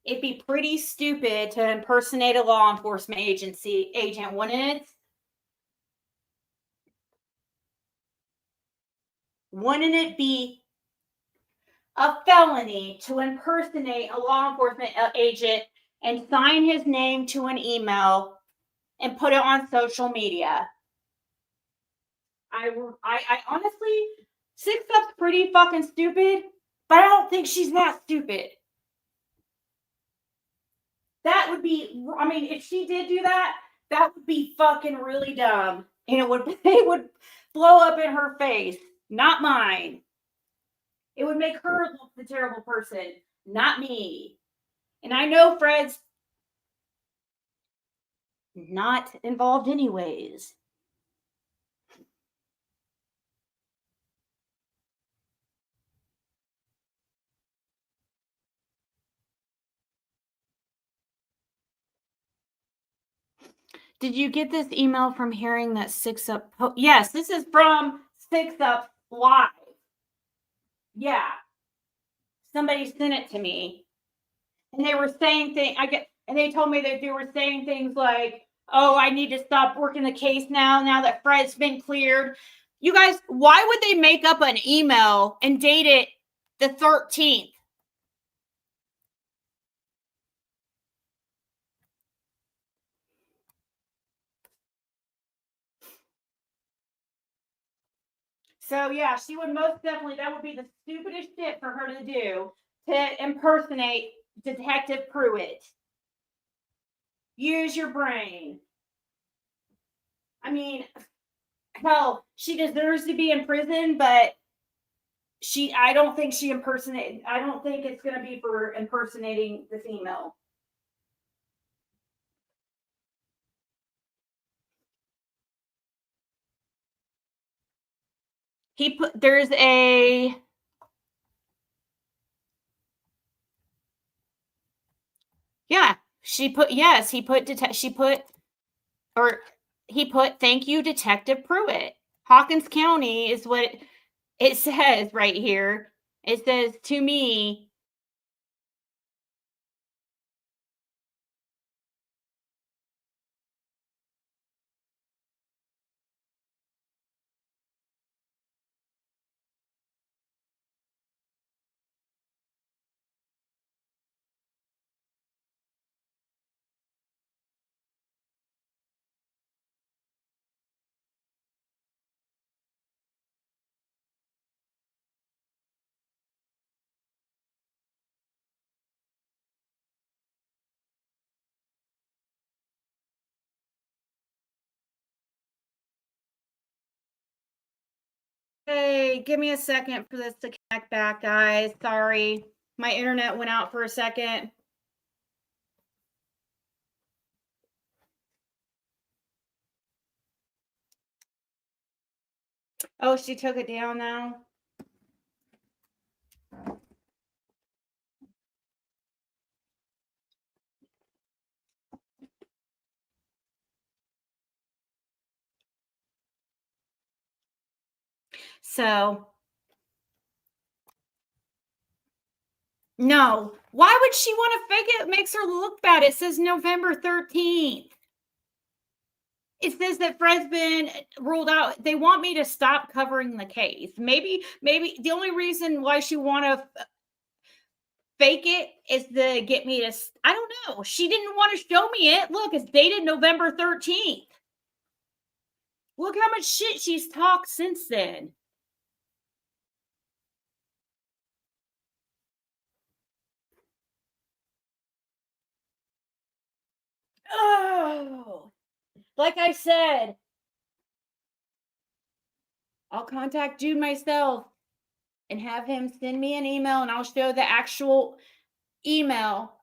it'd be pretty stupid to impersonate a law enforcement agent, wouldn't it? Wouldn't it be a felony to impersonate a law enforcement agent and sign his name to an email and put it on social media? I honestly, Six Up's pretty fucking stupid, but I don't think she's that stupid. That would be, I mean, if she did do that, that would be fucking really dumb. And it would blow up in her face, not mine. It would make her look the terrible person, not me. And I know Fred's not involved anyways. Did you get this email from hearing that 6 Up? Yes, this is from 6 Up Live. Yeah. Somebody sent it to me. And they were saying things, and they told me that they were saying things like, oh, I need to stop working the case now that Fred's been cleared. You guys, why would they make up an email and date it the 13th? So yeah, she would most definitely, that would be the stupidest shit for her to do, to impersonate Detective Pruitt. Use your brain. I mean, hell, she deserves to be in prison, but I don't think I don't think it's going to be for impersonating this email. There's a, yeah, he put, thank you, Detective Pruitt. Hawkins County is what it says right here. It says to me, hey, give me a second for this to connect back, guys. Sorry. My internet went out for a second. Oh, she took it down now. So, no. Why would she want to fake it? It makes her look bad. It says November 13th. It says that Fred's been ruled out. They want me to stop covering the case. Maybe the only reason why she want to fake it is to get me to, I don't know. She didn't want to show me it. Look, it's dated November 13th. Look how much shit she's talked since then. Oh, like I said, I'll contact Jude myself and have him send me an email, and I'll show the actual email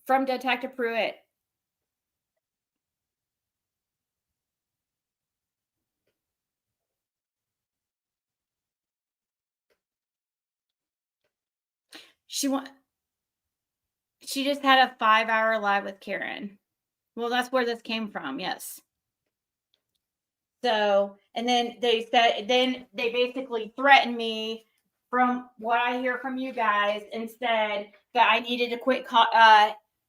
from Detective Pruitt. She just had a 5-hour live with Karen. Well, that's where this came from. Yes. So, and then they basically threatened me, from what I hear from you guys, and said that I needed to quit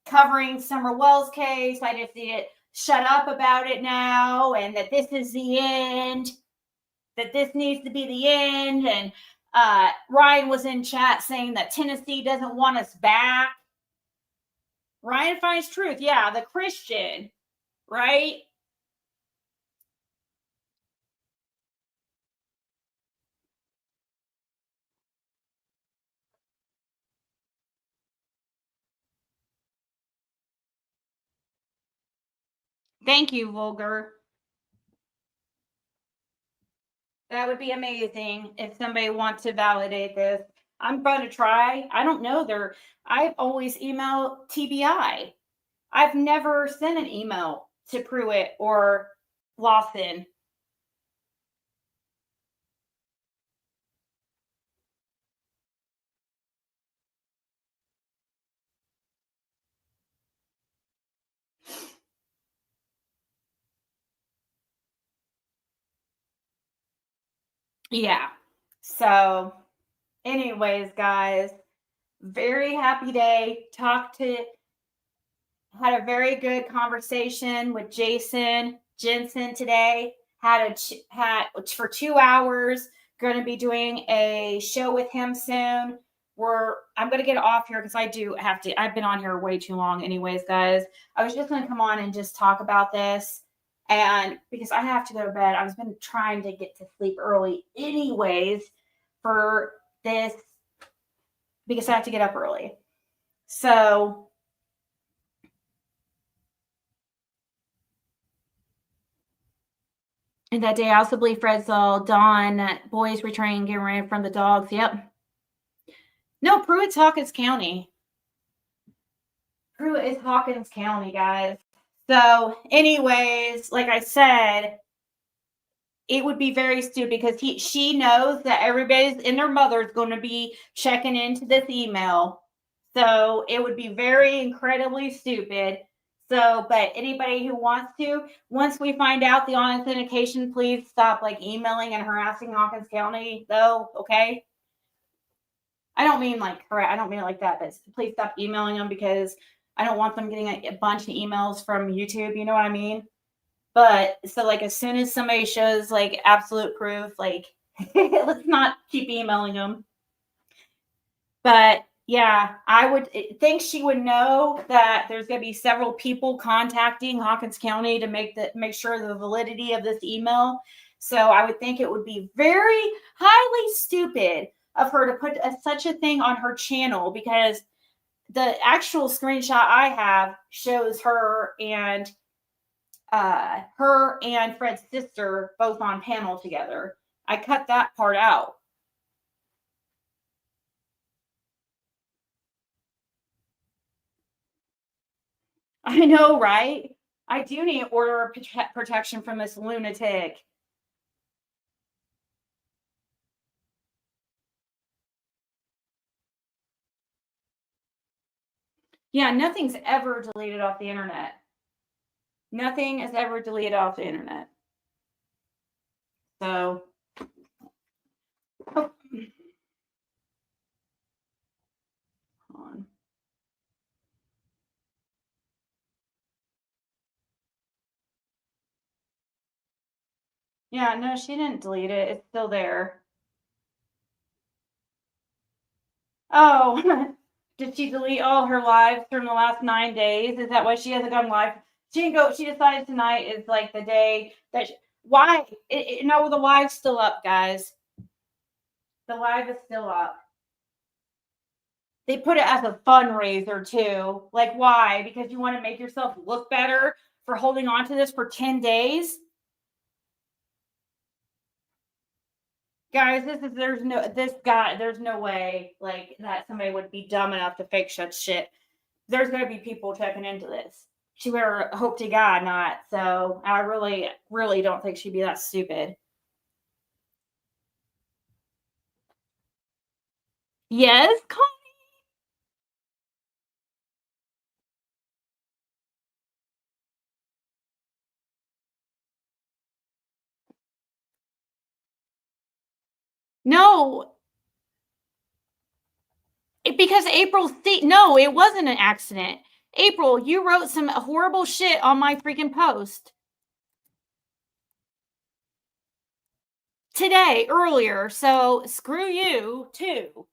covering Summer Wells' case. I just need to shut up about it now, and that this is the end, that this needs to be the end. And Ryan was in chat saying that Tennessee doesn't want us back. Ryan finds truth. Yeah, the Christian, right? Thank you, Vulgar. That would be amazing if somebody wants to validate this. I'm going to try. I don't know. I've always emailed TBI. I've never sent an email to Pruitt or Lawson. Yeah. So, anyways, guys, very happy day. Had a very good conversation with Jensen today. Had for 2 hours. Going to be doing a show with him soon. I'm going to get off here because I do have to. I've been on here way too long, anyways, guys. I was just going to come on and just talk about this, and because I have to go to bed. I've been trying to get to sleep early, anyways, for this because I have to get up early. So and that day, I also believe Fred saw Dawn, boys returning, getting ran from the dogs. Yep. No, Pruitt's Hawkins County. Pruitt is Hawkins County, guys. So, anyways, like I said, it would be very stupid because she knows that everybody's and their mother's going to be checking into this email. So it would be very incredibly stupid. So, but anybody who wants to, once we find out the authentication, please stop like emailing and harassing Hawkins County, though. Okay. I don't mean like I don't mean it like that, but please stop emailing them because I don't want them getting a bunch of emails from YouTube. You know what I mean? But so like as soon as somebody shows like absolute proof, like let's not keep emailing them. But yeah, I would think she would know that there's going to be several people contacting Hawkins County to make sure the validity of this email. So I would think it would be very highly stupid of her to put such a thing on her channel because the actual screenshot I have shows her and Fred's sister both on panel together. I cut that part out. I know, right? I do need order of protection from this lunatic. Yeah, nothing's ever deleted off the internet. Nothing is ever deleted off the internet. So, oh, hold on. Yeah, no, she didn't delete it. It's still there. Oh, did she delete all her lives from the last 9 days? Is that why she hasn't gone live? She didn't go. She decided tonight is like the day that. Why? No, the live's still up, guys. The live is still up. They put it as a fundraiser too. Like, why? Because you want to make yourself look better for holding on to this for 10 days? Guys, there's no way like that somebody would be dumb enough to fake such shit. There's gonna be people checking into this. She better hope to God not. So I really, really don't think she'd be that stupid. Yes, no, because no, it wasn't an accident. April, you wrote some horrible shit on my freaking post today earlier. So screw you too.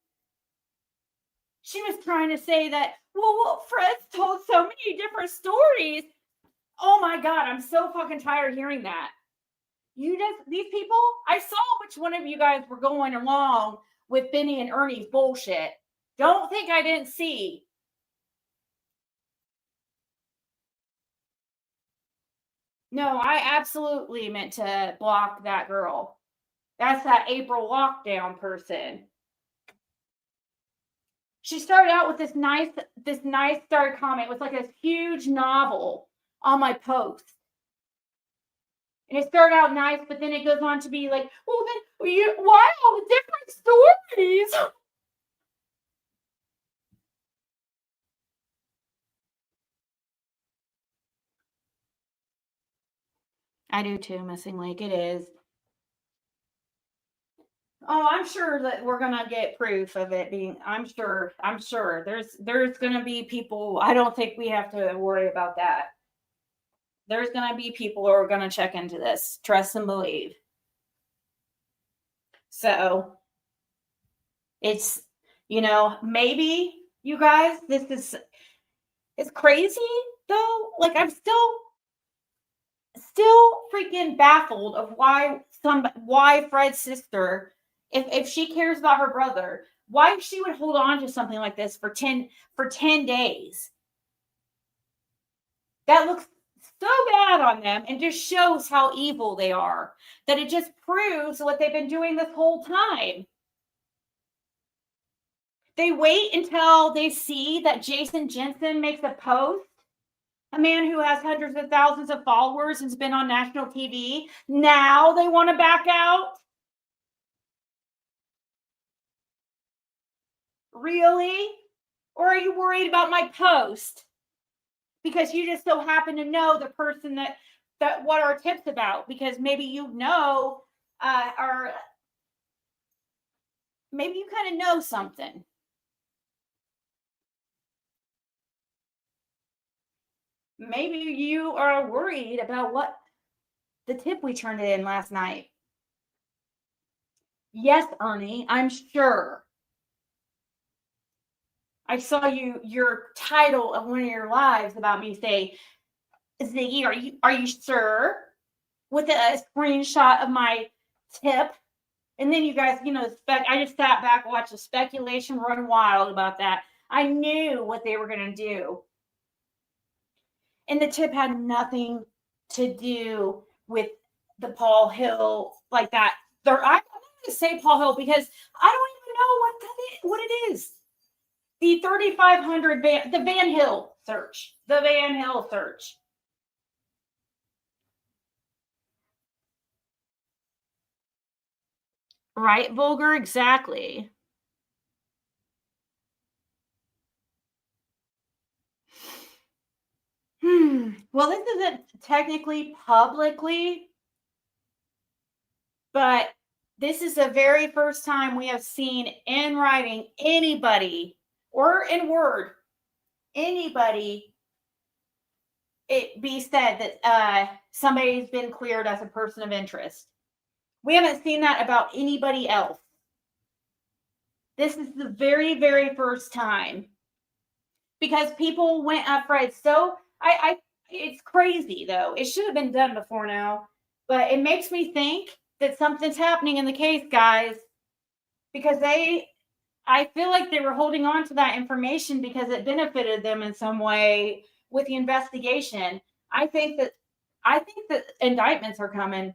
She was trying to say that, well, Fred's told so many different stories. Oh my God, I'm so fucking tired of hearing that. These people, I saw which one of you guys were going along with Benny and Ernie's bullshit. Don't think I didn't see. No, I absolutely meant to block that girl. That's that April lockdown person. She started out with this nice starred comment. It was like a huge novel on my post. And it started out nice, but then it goes on to be like, well, then why all the different stories? I do too, Missing Link. It is. Oh, I'm sure that we're gonna get proof of it being. I'm sure. There's gonna be people. I don't think we have to worry about that. There's gonna be people who are gonna check into this. Trust and believe. So it's, maybe you guys, it's crazy though. Like I'm still freaking baffled of why Fred's sister, if she cares about her brother, why she would hold on to something like this for 10 days. That looks so bad on them and just shows how evil they are. That it just proves what they've been doing this whole time. They wait until they see that Jensen makes a post, a man who has hundreds of thousands of followers and's been on national TV. Now they want to back out? Really? Or are you worried about my post? Because you just so happen to know the person that what our tip's about, because maybe or maybe you kind of know something. Maybe you are worried about what the tip we turned in last night. Yes, Ernie, I'm sure. I saw your title of one of your lives about me say, Ziggy, are you sure? With a screenshot of my tip. And then you guys, I just sat back, watched the speculation run wild about that. I knew what they were going to do. And the tip had nothing to do with the Paul Hill, like that. I'm not going to say Paul Hill because I don't even know what it is. The 3,500 the Van Hill search. The Van Hill search. Right, Vulgar? Exactly. Well, this isn't technically publicly, but this is the very first time we have seen in writing anybody, or in word, anybody, it be said that somebody's been cleared as a person of interest. We haven't seen that about anybody else. This is the very, very first time. Because people went at Fred. So it's crazy though. It should have been done before now. But it makes me think that something's happening in the case, guys. Because I feel like they were holding on to that information because it benefited them in some way with the investigation. I think that indictments are coming.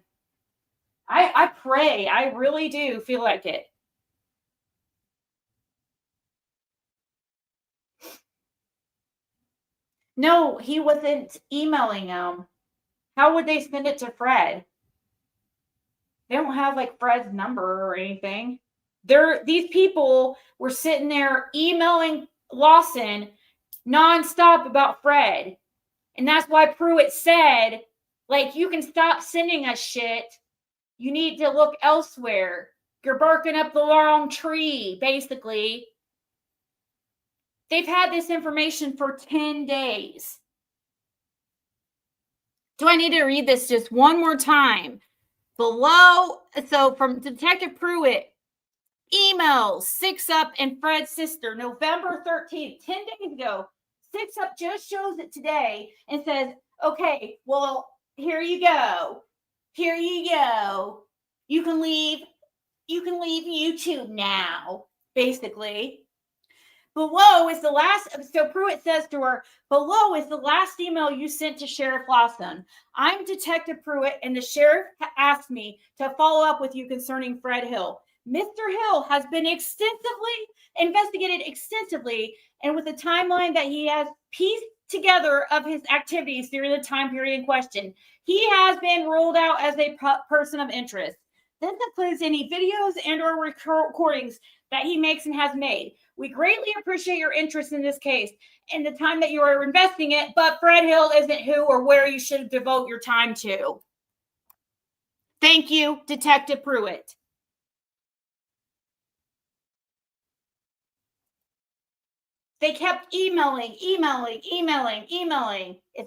I pray. I really do feel like it. No, he wasn't emailing them. How would they send it to Fred? They don't have like Fred's number or anything. These people were sitting there emailing Lawson nonstop about Fred. And that's why Puit said, like, you can stop sending us shit. You need to look elsewhere. You're barking up the wrong tree, basically. They've had this information for 10 days. Do I need to read this just one more time? Below, so from Detective Puit, emails 6 Up and Fred's sister, November 13th, 10 days ago. 6 Up just shows it today and says, okay, well, here you go. Here you go. You can leave YouTube now, basically. Below is the last, so Puit says to her, below is the last email you sent to Sheriff Lawson. I'm Detective Puit, and the sheriff asked me to follow up with you concerning Fred Hill. Mr. Hill has been investigated extensively, and with the timeline that he has pieced together of his activities during the time period in question, he has been ruled out as a person of interest. This includes any videos and or recordings that he makes and has made. We greatly appreciate your interest in this case and the time that you are investing it, but Fred Hill isn't who or where you should devote your time to. Thank you, Detective Puit. They kept emailing, is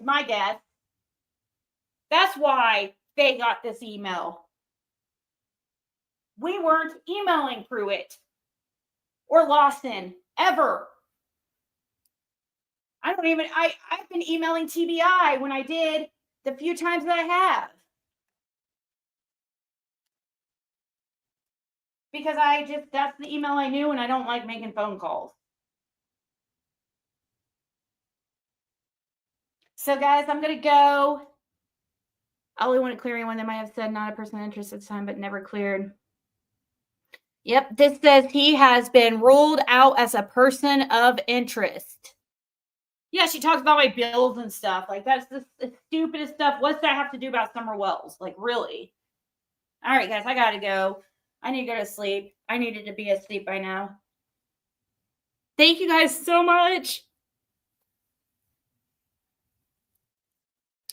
my guess. That's why they got this email. We weren't emailing Puit or Lawson ever. I've been emailing TBI when I did the few times that I have. Because that's the email I knew, and I don't like making phone calls. So guys, I'm going to go. I only want to clear anyone that might have said not a person of interest at the time, but never cleared. Yep, this says he has been ruled out as a person of interest. Yeah, she talks about my bills and stuff. Like, that's the stupidest stuff. What's that have to do about Summer Wells? Like, really? All right, guys, I got to go. I need to go to sleep. I needed to be asleep by now. Thank you guys so much.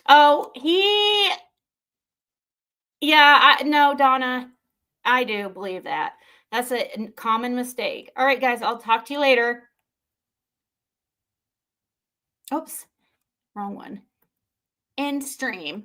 Oh, no, Donna, I do believe that. That's a common mistake. All right, guys, I'll talk to you later. Oops, wrong one. End stream.